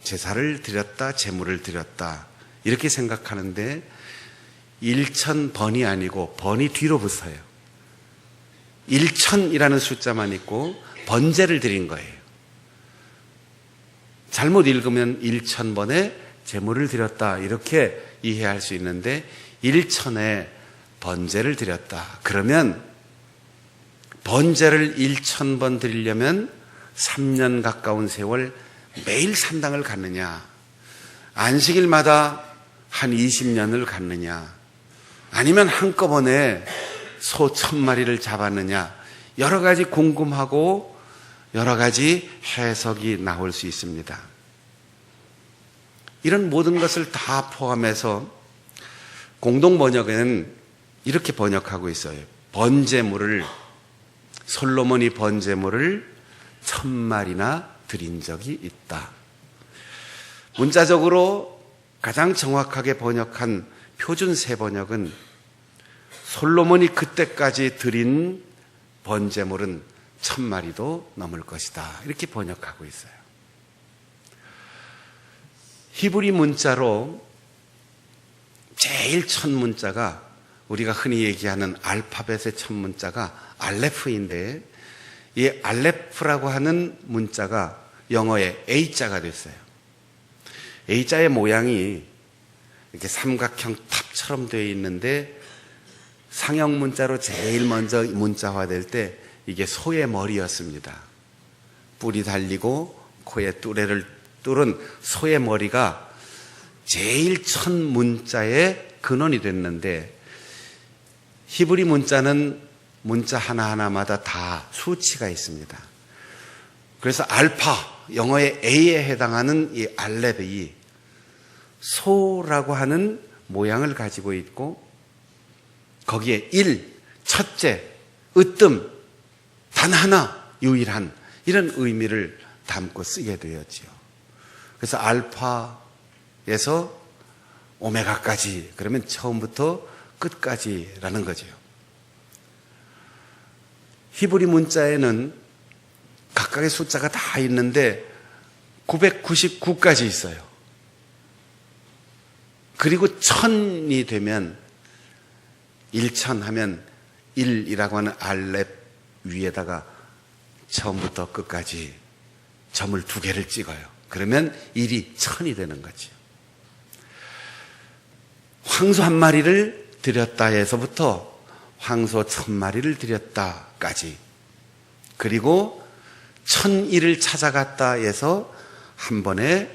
제사를 드렸다, 제물을 드렸다 이렇게 생각하는데 1000번이 아니고 번이 뒤로 붙어요. 1000이라는 숫자만 있고 번제를 드린 거예요. 잘못 읽으면 1000번에 제물을 드렸다 이렇게 이해할 수 있는데 1000에 번제를 드렸다. 그러면 번제를 1000번 드리려면 3년 가까운 세월 매일 산당을 갔느냐, 안식일마다 한 20년을 갔느냐, 아니면 한꺼번에 소 1000마리를 잡았느냐, 여러 가지 궁금하고 여러 가지 해석이 나올 수 있습니다. 이런 모든 것을 다 포함해서 공동 번역에는 이렇게 번역하고 있어요. 솔로몬이 번제물을 1000마리나 드린 적이 있다. 문자적으로 가장 정확하게 번역한 표준 세번역은 솔로몬이 그때까지 드린 번제물은 1000마리도 넘을 것이다. 이렇게 번역하고 있어요. 히브리 문자로 제일 첫 문자가 우리가 흔히 얘기하는 알파벳의 첫 문자가 알레프인데, 이 알레프라고 하는 문자가 영어의 A자가 됐어요. A자의 모양이 이렇게 삼각형 탑처럼 되어 있는데, 상형 문자로 제일 먼저 문자화될 때 이게 소의 머리였습니다. 뿔이 달리고 코에 뚜레를 뚫은 소의 머리가 제일 첫 문자의 근원이 됐는데, 히브리 문자는 문자 하나하나마다 다 수치가 있습니다. 그래서 알파, 영어의 A에 해당하는 이 알렙이 소라고 하는 모양을 가지고 있고, 거기에 1, 첫째, 으뜸, 단 하나, 유일한, 이런 의미를 담고 쓰게 되었지요. 그래서 알파에서 오메가까지, 그러면 처음부터 끝까지라는 거죠. 히브리 문자에는 각각의 숫자가 다 있는데 999까지 있어요. 그리고 1000이 되면 1000 하면 1이라고 하는 알렙 위에다가 처음부터 끝까지 점을 2개를 찍어요. 그러면 1이 1000이 되는 거죠. 황소 1마리를 드렸다 해서부터 황소 1000마리를 드렸다까지, 그리고 1001을 찾아갔다 해서 한 번에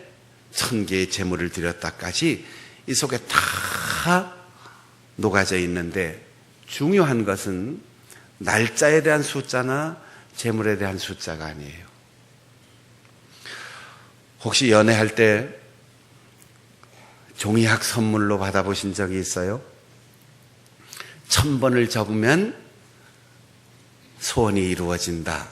1000개의 제물을 드렸다까지 이 속에 다 녹아져 있는데, 중요한 것은 날짜에 대한 숫자나 제물에 대한 숫자가 아니에요. 혹시 연애할 때 종이학 선물로 받아보신 적이 있어요? 1000번을 접으면 소원이 이루어진다.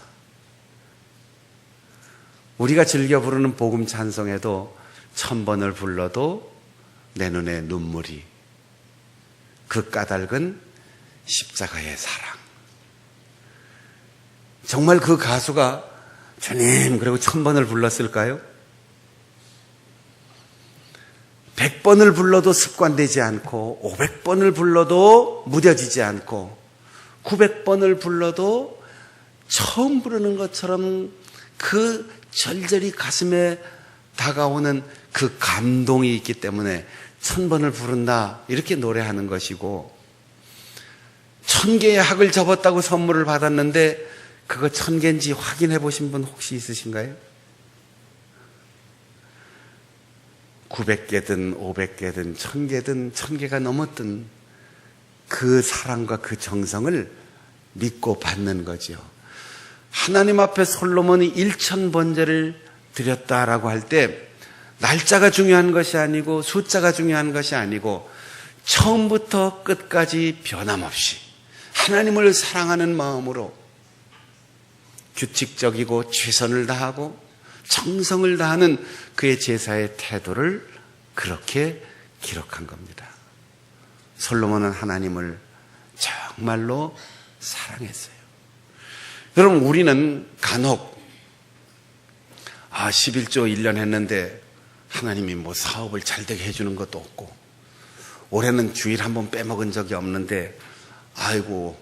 우리가 즐겨 부르는 복음 찬송에도 1000번을 불러도 내 눈에 눈물이, 그 까닭은 십자가의 사랑. 정말 그 가수가 주님 그리고 1000번을 불렀을까요? 100번을 불러도 습관되지 않고, 500번을 불러도 무뎌지지 않고, 900번을 불러도 처음 부르는 것처럼 그 절절히 가슴에 다가오는 그 감동이 있기 때문에 1000번을 부른다, 이렇게 노래하는 것이고, 1000개의 학을 접었다고 선물을 받았는데 그거 1000개인지 확인해 보신 분 혹시 있으신가요? 900개든 500개든 1000개든 1000개가 넘었든 그 사랑과 그 정성을 믿고 받는 거죠. 하나님 앞에 솔로몬이 1000번제를 드렸다라고 할 때 날짜가 중요한 것이 아니고 숫자가 중요한 것이 아니고, 처음부터 끝까지 변함없이 하나님을 사랑하는 마음으로 규칙적이고 최선을 다하고 정성을 다하는 그의 제사의 태도를 그렇게 기록한 겁니다. 솔로몬은 하나님을 정말로 사랑했어요. 여러분, 우리는 간혹 11조 1년 했는데 하나님이 뭐 사업을 잘 되게 해주는 것도 없고, 올해는 주일 한번 빼먹은 적이 없는데 아이고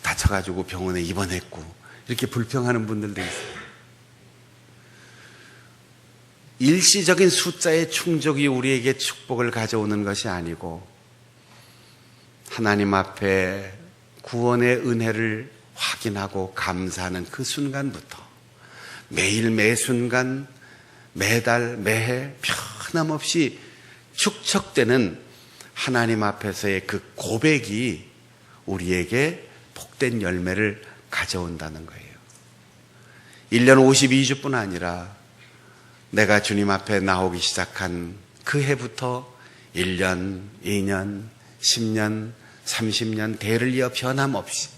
다쳐가지고 병원에 입원했고, 이렇게 불평하는 분들도 있어요. 일시적인 숫자의 충족이 우리에게 축복을 가져오는 것이 아니고, 하나님 앞에 구원의 은혜를 확인하고 감사하는 그 순간부터 매일 매순간 매달 매해 변함없이 축적되는 하나님 앞에서의 그 고백이 우리에게 복된 열매를 가져온다는 거예요. 1년 52주뿐 아니라 내가 주님 앞에 나오기 시작한 그 해부터 1년, 2년, 10년, 30년 대를 이어 변함없이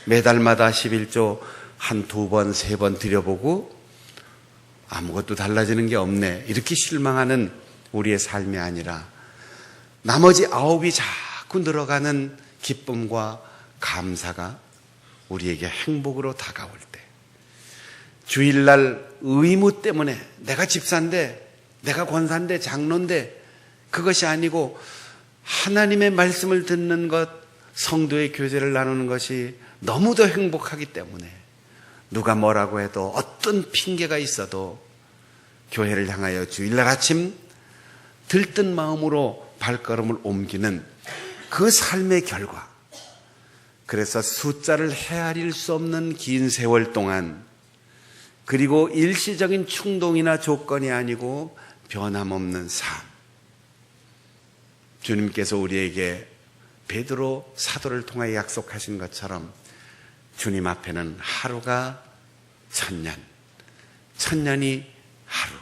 매달마다 11조 한 2번, 3번 드려보고 아무것도 달라지는 게 없네, 이렇게 실망하는 우리의 삶이 아니라 나머지 9이 자꾸 늘어가는 기쁨과 감사가 우리에게 행복으로 다가올 때, 주일날 의무 때문에 내가 집사인데, 내가 권사인데, 장로인데, 그것이 아니고 하나님의 말씀을 듣는 것, 성도의 교제를 나누는 것이 너무도 행복하기 때문에 누가 뭐라고 해도, 어떤 핑계가 있어도 교회를 향하여 주일날 아침 들뜬 마음으로 발걸음을 옮기는 그 삶의 결과, 그래서 숫자를 헤아릴 수 없는 긴 세월 동안, 그리고 일시적인 충동이나 조건이 아니고 변함없는 삶, 주님께서 우리에게 베드로 사도를 통하여 약속하신 것처럼 주님 앞에는 하루가 1000년, 1000년이 하루.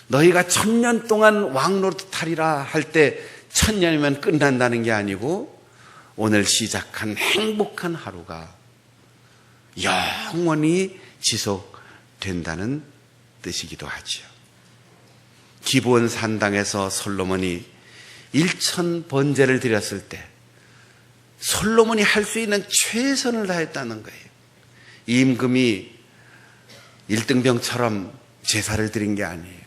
너희가 1000년 동안 왕노릇 하리라 할 때 1000년이면 끝난다는 게 아니고 오늘 시작한 행복한 하루가 영원히 지속된다는 뜻이기도 하지요. 기브온 산당에서 솔로몬이 1000번제를 드렸을 때 솔로몬이 할 수 있는 최선을 다했다는 거예요. 임금이 1등병처럼 제사를 드린 게 아니에요.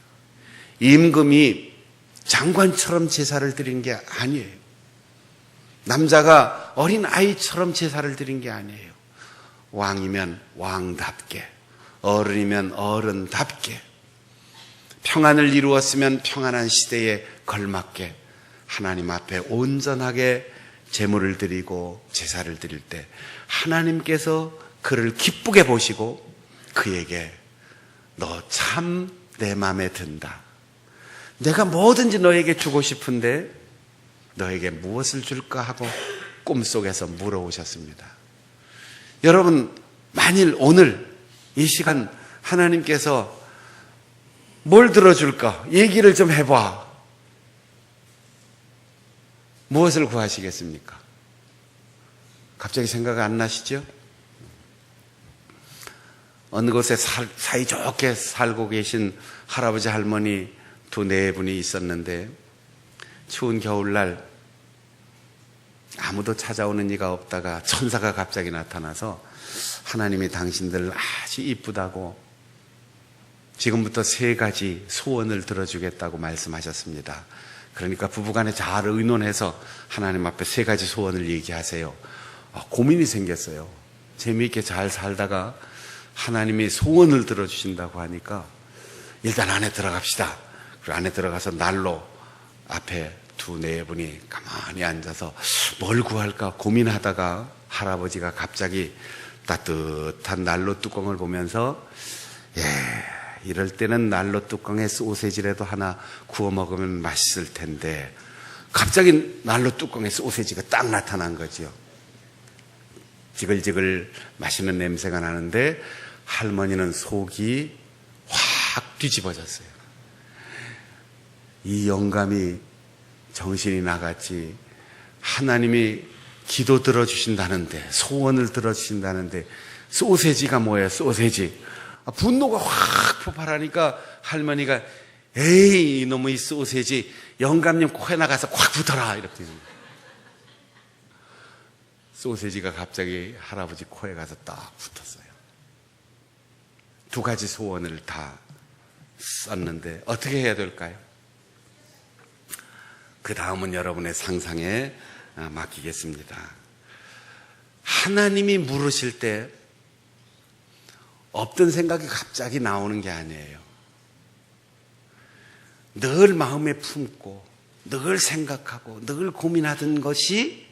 임금이 장관처럼 제사를 드린 게 아니에요. 남자가 어린 아이처럼 제사를 드린 게 아니에요. 왕이면 왕답게, 어른이면 어른답게, 평안을 이루었으면 평안한 시대에 걸맞게 하나님 앞에 온전하게 제물을 드리고 제사를 드릴 때 하나님께서 그를 기쁘게 보시고 그에게 너 참 내 마음에 든다, 내가 뭐든지 너에게 주고 싶은데 너에게 무엇을 줄까 하고 꿈속에서 물어오셨습니다. 여러분, 만일 오늘 이 시간 하나님께서 뭘 들어줄까? 얘기를 좀 해봐. 무엇을 구하시겠습니까? 갑자기 생각 안 나시죠? 어느 곳에 사이좋게 살고 계신 할아버지 할머니 2-4분이 있었는데 추운 겨울날 아무도 찾아오는 이가 없다가 천사가 갑자기 나타나서 하나님이 당신들 아주 이쁘다고 지금부터 3가지 소원을 들어주겠다고 말씀하셨습니다. 그러니까 부부간에 잘 의논해서 하나님 앞에 3가지 소원을 얘기하세요. 고민이 생겼어요. 재미있게 잘 살다가 하나님이 소원을 들어주신다고 하니까 일단 안에 들어갑시다. 그리고 안에 들어가서 난로 앞에 2-4분이 가만히 앉아서 뭘 구할까 고민하다가 할아버지가 갑자기 따뜻한 난로 뚜껑을 보면서 이럴 때는 난로 뚜껑에 소세지라도 하나 구워 먹으면 맛있을 텐데, 갑자기 난로 뚜껑에 소세지가 딱 나타난 거죠. 지글지글 맛있는 냄새가 나는데 할머니는 속이 확 뒤집어졌어요. 이 영감이 정신이 나갔지. 하나님이 기도 들어주신다는데, 소원을 들어주신다는데 소세지가 뭐예요? 소세지. 분노가 확 폭발하니까 할머니가 에이 이놈의 이 소세지, 영감님 코에 나가서 콱 붙어라, 이렇게. 소세지가 갑자기 할아버지 코에 가서 딱 붙었어요. 2가지 소원을 다 썼는데 어떻게 해야 될까요? 그 다음은 여러분의 상상에 맡기겠습니다. 하나님이 물으실 때 없던 생각이 갑자기 나오는 게 아니에요. 늘 마음에 품고 늘 생각하고 늘 고민하던 것이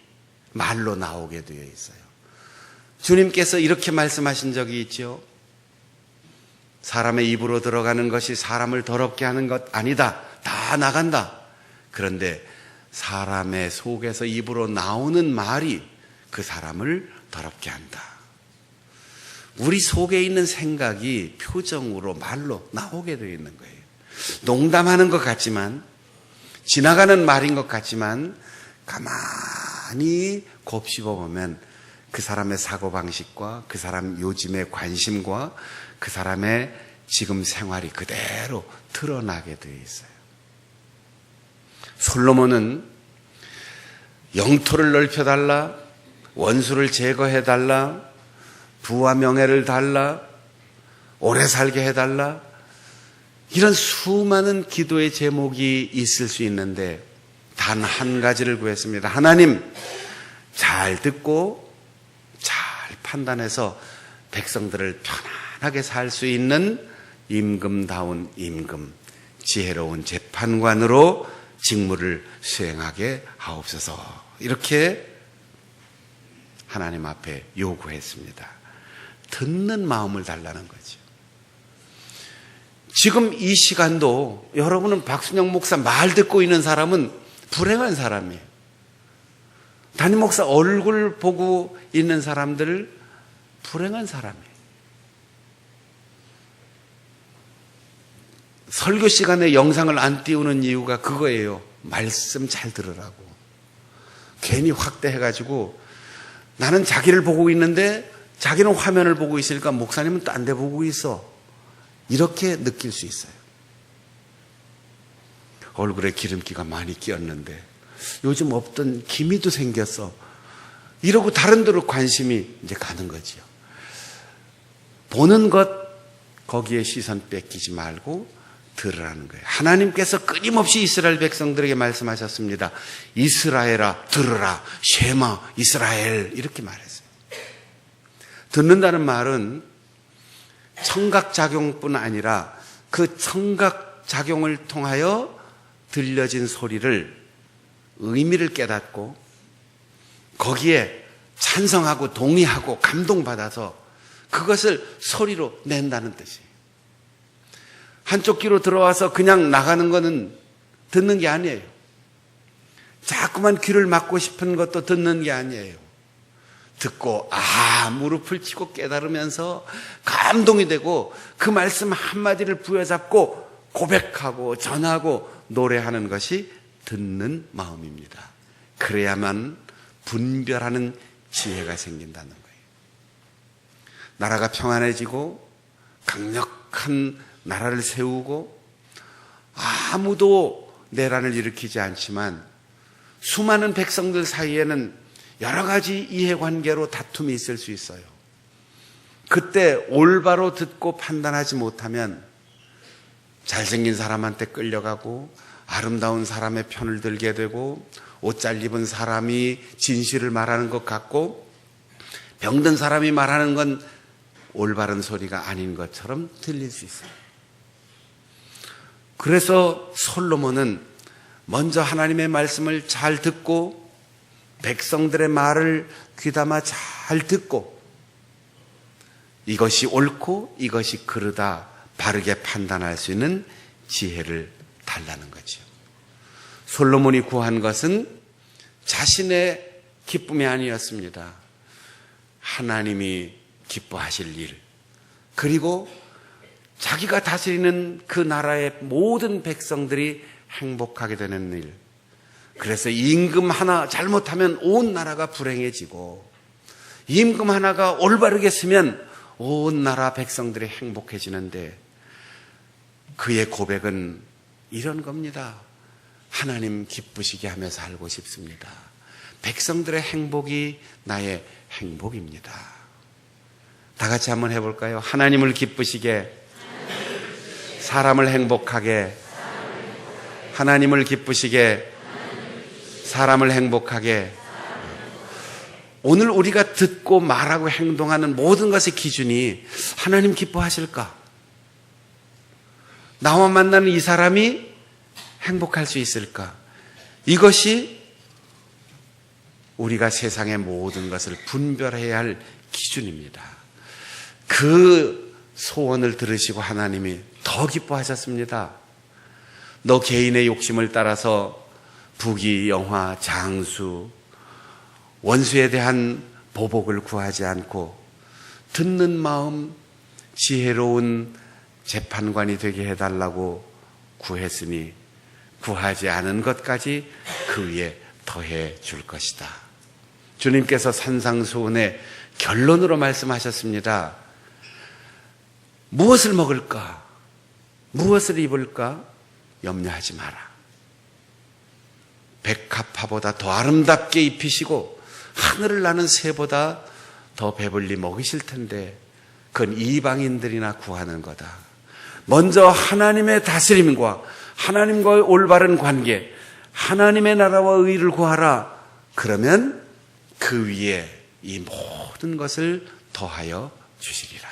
말로 나오게 되어 있어요. 주님께서 이렇게 말씀하신 적이 있죠. 사람의 입으로 들어가는 것이 사람을 더럽게 하는 것 아니다. 다 나간다. 그런데 사람의 속에서 입으로 나오는 말이 그 사람을 더럽게 한다. 우리 속에 있는 생각이 표정으로 말로 나오게 되어 있는 거예요. 농담하는 것 같지만, 지나가는 말인 것 같지만 가만히 곱씹어 보면 그 사람의 사고방식과 그 사람 요즘의 관심과 그 사람의 지금 생활이 그대로 드러나게 되어 있어요. 솔로몬은 영토를 넓혀달라, 원수를 제거해달라, 부와 명예를 달라, 오래 살게 해달라, 이런 수많은 기도의 제목이 있을 수 있는데 단 한 가지를 구했습니다. 하나님, 잘 듣고 잘 판단해서 백성들을 편안하게 살 수 있는 임금다운 임금, 지혜로운 재판관으로 직무를 수행하게 하옵소서. 이렇게 하나님 앞에 요구했습니다. 듣는 마음을 달라는 거죠. 지금 이 시간도 여러분은 박순영 목사 말 듣고 있는 사람은 불행한 사람이에요. 담임 목사 얼굴 보고 있는 사람들 불행한 사람이에요. 설교 시간에 영상을 안 띄우는 이유가 그거예요. 말씀 잘 들으라고. 괜히 확대해가지고 나는 자기를 보고 있는데 자기는 화면을 보고 있으니까 목사님은 딴 데 보고 있어. 이렇게 느낄 수 있어요. 얼굴에 기름기가 많이 끼었는데 요즘 없던 기미도 생겼어. 이러고 다른 데로 관심이 이제 가는 거지요. 보는 것 거기에 시선 뺏기지 말고 들으라는 거예요. 하나님께서 끊임없이 이스라엘 백성들에게 말씀하셨습니다. 이스라엘아 들으라, 쉐마 이스라엘, 이렇게 말했어요. 듣는다는 말은 청각작용뿐 아니라 그 청각작용을 통하여 들려진 소리를 의미를 깨닫고 거기에 찬성하고 동의하고 감동받아서 그것을 소리로 낸다는 뜻이에요. 한쪽 귀로 들어와서 그냥 나가는 거는 듣는 게 아니에요. 자꾸만 귀를 막고 싶은 것도 듣는 게 아니에요. 듣고 무릎을 치고 깨달으면서 감동이 되고 그 말씀 한마디를 부여잡고 고백하고 전하고 노래하는 것이 듣는 마음입니다. 그래야만 분별하는 지혜가 생긴다는 거예요. 나라가 평안해지고 강력한 나라를 세우고 아무도 내란을 일으키지 않지만 수많은 백성들 사이에는 여러 가지 이해관계로 다툼이 있을 수 있어요. 그때 올바로 듣고 판단하지 못하면 잘생긴 사람한테 끌려가고 아름다운 사람의 편을 들게 되고 옷 잘 입은 사람이 진실을 말하는 것 같고 병든 사람이 말하는 건 올바른 소리가 아닌 것처럼 들릴 수 있어요. 그래서 솔로몬은 먼저 하나님의 말씀을 잘 듣고 백성들의 말을 귀담아 잘 듣고 이것이 옳고 이것이 그르다 바르게 판단할 수 있는 지혜를 달라는 거죠. 솔로몬이 구한 것은 자신의 기쁨이 아니었습니다. 하나님이 기뻐하실 일, 그리고 자기가 다스리는 그 나라의 모든 백성들이 행복하게 되는 일. 그래서 임금 하나 잘못하면 온 나라가 불행해지고 임금 하나가 올바르게 쓰면 온 나라 백성들이 행복해지는데 그의 고백은 이런 겁니다. 하나님 기쁘시게 하며 살고 싶습니다. 백성들의 행복이 나의 행복입니다. 다 같이 한번 해볼까요? 하나님을 기쁘시게, 사람을 행복하게, 하나님을 기쁘시게, 사람을 행복하게. 오늘 우리가 듣고 말하고 행동하는 모든 것의 기준이 하나님 기뻐하실까? 나와 만나는 이 사람이 행복할 수 있을까? 이것이 우리가 세상의 모든 것을 분별해야 할 기준입니다. 그 소원을 들으시고 하나님이 더 기뻐하셨습니다. 너 개인의 욕심을 따라서 부귀, 영화, 장수, 원수에 대한 보복을 구하지 않고 듣는 마음, 지혜로운 재판관이 되게 해달라고 구했으니 구하지 않은 것까지 그 위에 더해 줄 것이다. 주님께서 산상수훈의 결론으로 말씀하셨습니다. 무엇을 먹을까? 무엇을 입을까? 염려하지 마라. 백합화보다 더 아름답게 입히시고 하늘을 나는 새보다 더 배불리 먹이실 텐데 그건 이방인들이나 구하는 거다. 먼저 하나님의 다스림과 하나님과의 올바른 관계, 하나님의 나라와 의를 구하라. 그러면 그 위에 이 모든 것을 더하여 주시리라.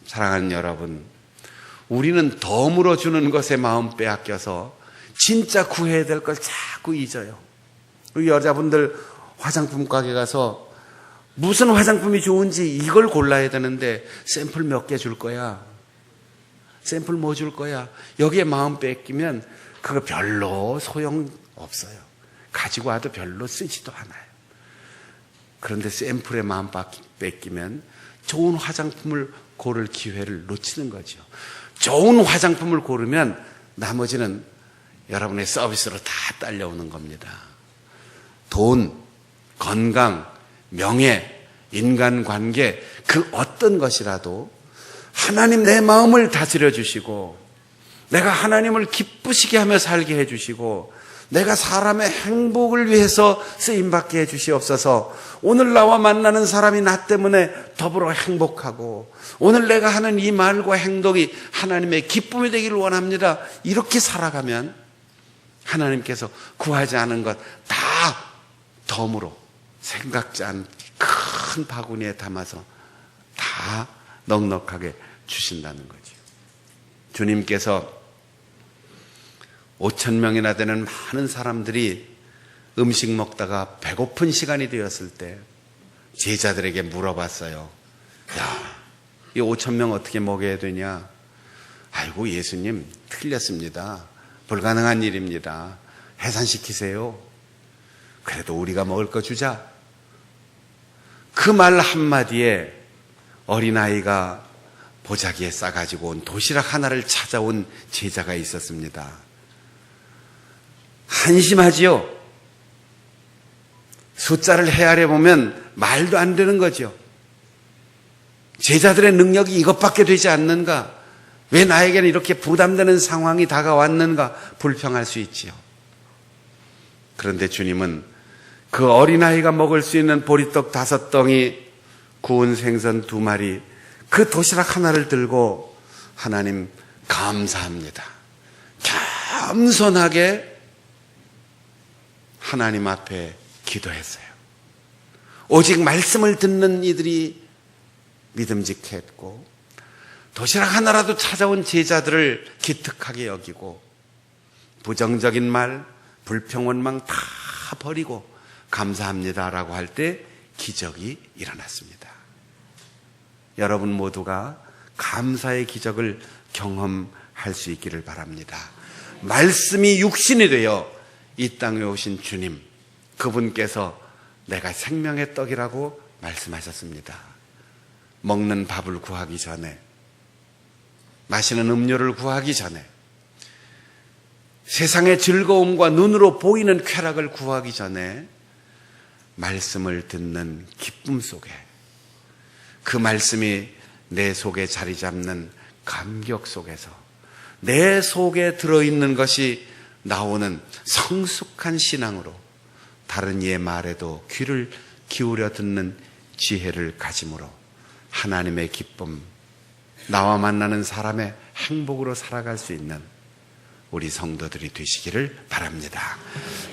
사랑하는 여러분, 우리는 덤으로 주는 것에 마음 빼앗겨서 진짜 구해야 될 걸 자꾸 잊어요. 우리 여자분들 화장품 가게 가서 무슨 화장품이 좋은지 이걸 골라야 되는데 샘플 몇 개 줄 거야. 샘플 뭐 줄 거야. 여기에 마음 뺏기면 그거 별로 소용없어요. 가지고 와도 별로 쓰지도 않아요. 그런데 샘플에 마음 뺏기면 좋은 화장품을 고를 기회를 놓치는 거죠. 좋은 화장품을 고르면 나머지는 여러분의 서비스로 다 딸려오는 겁니다. 돈, 건강, 명예, 인간관계, 그 어떤 것이라도 하나님 내 마음을 다스려 주시고 내가 하나님을 기쁘시게 하며 살게 해주시고 내가 사람의 행복을 위해서 쓰임받게 해주시옵소서. 오늘 나와 만나는 사람이 나 때문에 더불어 행복하고 오늘 내가 하는 이 말과 행동이 하나님의 기쁨이 되기를 원합니다. 이렇게 살아가면 하나님께서 구하지 않은 것 다 덤으로 생각지 않은 큰 바구니에 담아서 다 넉넉하게 주신다는 거죠. 주님께서 5,000명이나 되는 많은 사람들이 음식 먹다가 배고픈 시간이 되었을 때 제자들에게 물어봤어요. 야, 이 5,000명 어떻게 먹여야 되냐? 아이고, 예수님 틀렸습니다. 불가능한 일입니다. 해산시키세요. 그래도 우리가 먹을 거 주자. 그 말 한마디에 어린아이가 보자기에 싸가지고 온 도시락 하나를 찾아온 제자가 있었습니다. 한심하지요? 숫자를 헤아려 보면 말도 안 되는 거죠. 제자들의 능력이 이것밖에 되지 않는가? 왜 나에게는 이렇게 부담되는 상황이 다가왔는가? 불평할 수 있지요. 그런데 주님은 그 어린아이가 먹을 수 있는 보리떡 5덩이, 구운 생선 2마리, 그 도시락 하나를 들고 하나님 감사합니다. 겸손하게 하나님 앞에 기도했어요. 오직 말씀을 듣는 이들이 믿음직했고 도시락 하나라도 찾아온 제자들을 기특하게 여기고 부정적인 말, 불평원망 다 버리고 감사합니다라고 할 때 기적이 일어났습니다. 여러분 모두가 감사의 기적을 경험할 수 있기를 바랍니다. 말씀이 육신이 되어 이 땅에 오신 주님, 그분께서 내가 생명의 떡이라고 말씀하셨습니다. 먹는 밥을 구하기 전에, 마시는 음료를 구하기 전에, 세상의 즐거움과 눈으로 보이는 쾌락을 구하기 전에 말씀을 듣는 기쁨 속에, 그 말씀이 내 속에 자리 잡는 감격 속에서 내 속에 들어있는 것이 나오는 성숙한 신앙으로 다른 이의 말에도 귀를 기울여 듣는 지혜를 가짐으로 하나님의 기쁨, 나와 만나는 사람의 행복으로 살아갈 수 있는 우리 성도들이 되시기를 바랍니다.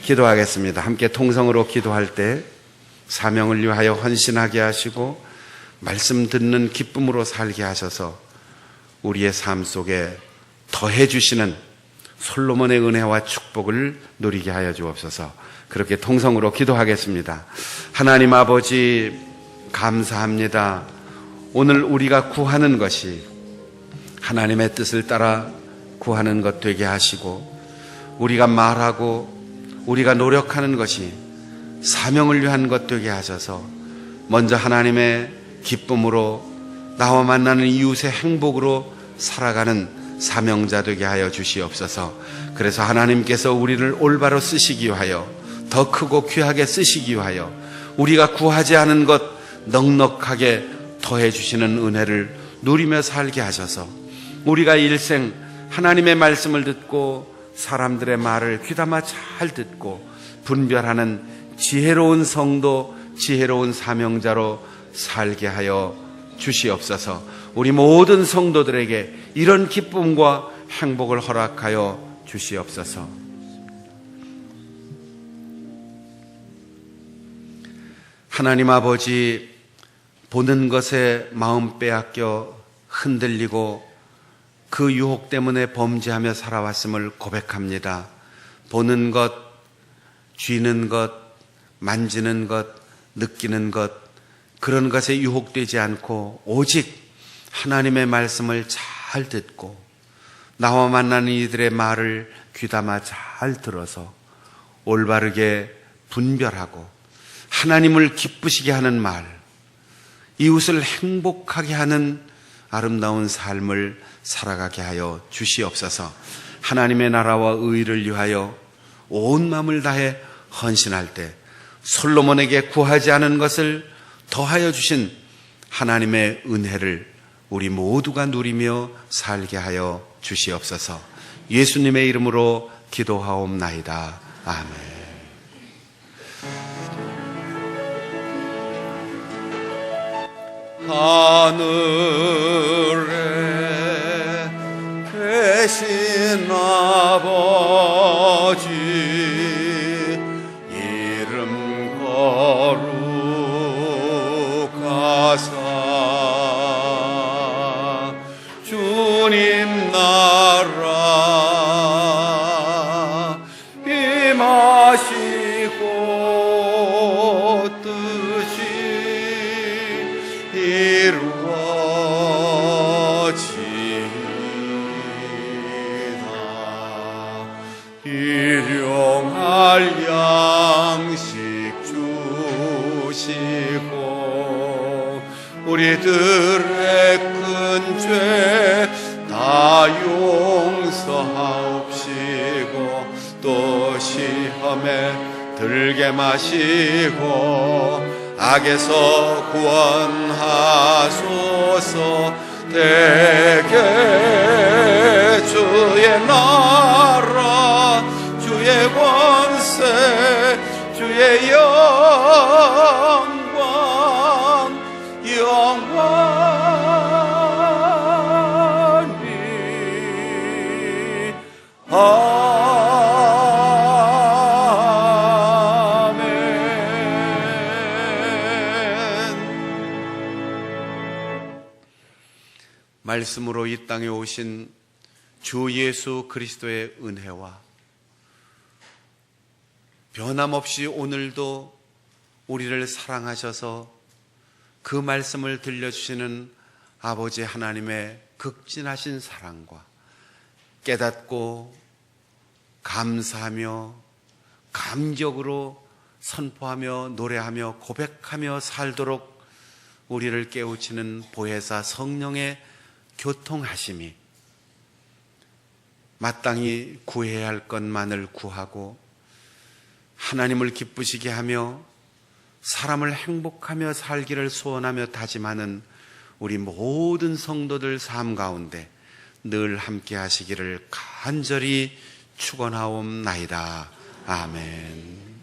기도하겠습니다. 함께 통성으로 기도할 때 사명을 위하여 헌신하게 하시고 말씀 듣는 기쁨으로 살게 하셔서 우리의 삶 속에 더해 주시는 솔로몬의 은혜와 축복을 누리게 하여 주옵소서. 그렇게 통성으로 기도하겠습니다. 하나님 아버지, 감사합니다. 오늘 우리가 구하는 것이 하나님의 뜻을 따라 구하는 것 되게 하시고 우리가 말하고 우리가 노력하는 것이 사명을 위한 것 되게 하셔서 먼저 하나님의 기쁨으로 나와 만나는 이웃의 행복으로 살아가는 사명자 되게 하여 주시옵소서. 그래서 하나님께서 우리를 올바로 쓰시기 위하여, 더 크고 귀하게 쓰시기 위하여 우리가 구하지 않은 것 넉넉하게 더해 주시는 은혜를 누리며 살게 하셔서 우리가 일생 하나님의 말씀을 듣고 사람들의 말을 귀담아 잘 듣고 분별하는 지혜로운 성도, 지혜로운 사명자로 살게 하여 주시옵소서. 우리 모든 성도들에게 이런 기쁨과 행복을 허락하여 주시옵소서. 하나님 아버지, 보는 것에 마음 빼앗겨 흔들리고 그 유혹 때문에 범죄하며 살아왔음을 고백합니다. 보는 것, 쥐는 것, 만지는 것, 느끼는 것, 그런 것에 유혹되지 않고 오직 하나님의 말씀을 잘 듣고 나와 만나는 이들의 말을 귀담아 잘 들어서 올바르게 분별하고 하나님을 기쁘시게 하는 말, 이웃을 행복하게 하는 아름다운 삶을 살아가게 하여 주시옵소서. 하나님의 나라와 의를 위하여 온 마음을 다해 헌신할 때 솔로몬에게 구하지 않은 것을 더하여 주신 하나님의 은혜를 우리 모두가 누리며 살게 하여 주시옵소서. 예수님의 이름으로 기도하옵나이다. 아멘. 하늘에 계신 아버지, 이름 거룩하사 주님 나라 임하시고 뜻이 이루어지이다. 일용할 양식 주시고 우리들의 큰 죄 다 용서하옵시고 또 시험에 들게 마시고 악에서 구원하소서. 대개 주의 나라, 주의 권세, 주의 영광, 영원히 말씀으로 이 땅에 오신 주 예수 그리스도의 은혜와 변함없이 오늘도 우리를 사랑하셔서 그 말씀을 들려주시는 아버지 하나님의 극진하신 사랑과 깨닫고 감사하며 감격으로 선포하며 노래하며 고백하며 살도록 우리를 깨우치는 보혜사 성령의 교통하심이 마땅히 구해야 할 것만을 구하고 하나님을 기쁘시게 하며 사람을 행복하며 살기를 소원하며 다짐하는 우리 모든 성도들 삶 가운데 늘 함께 하시기를 간절히 축원하옵나이다. 아멘.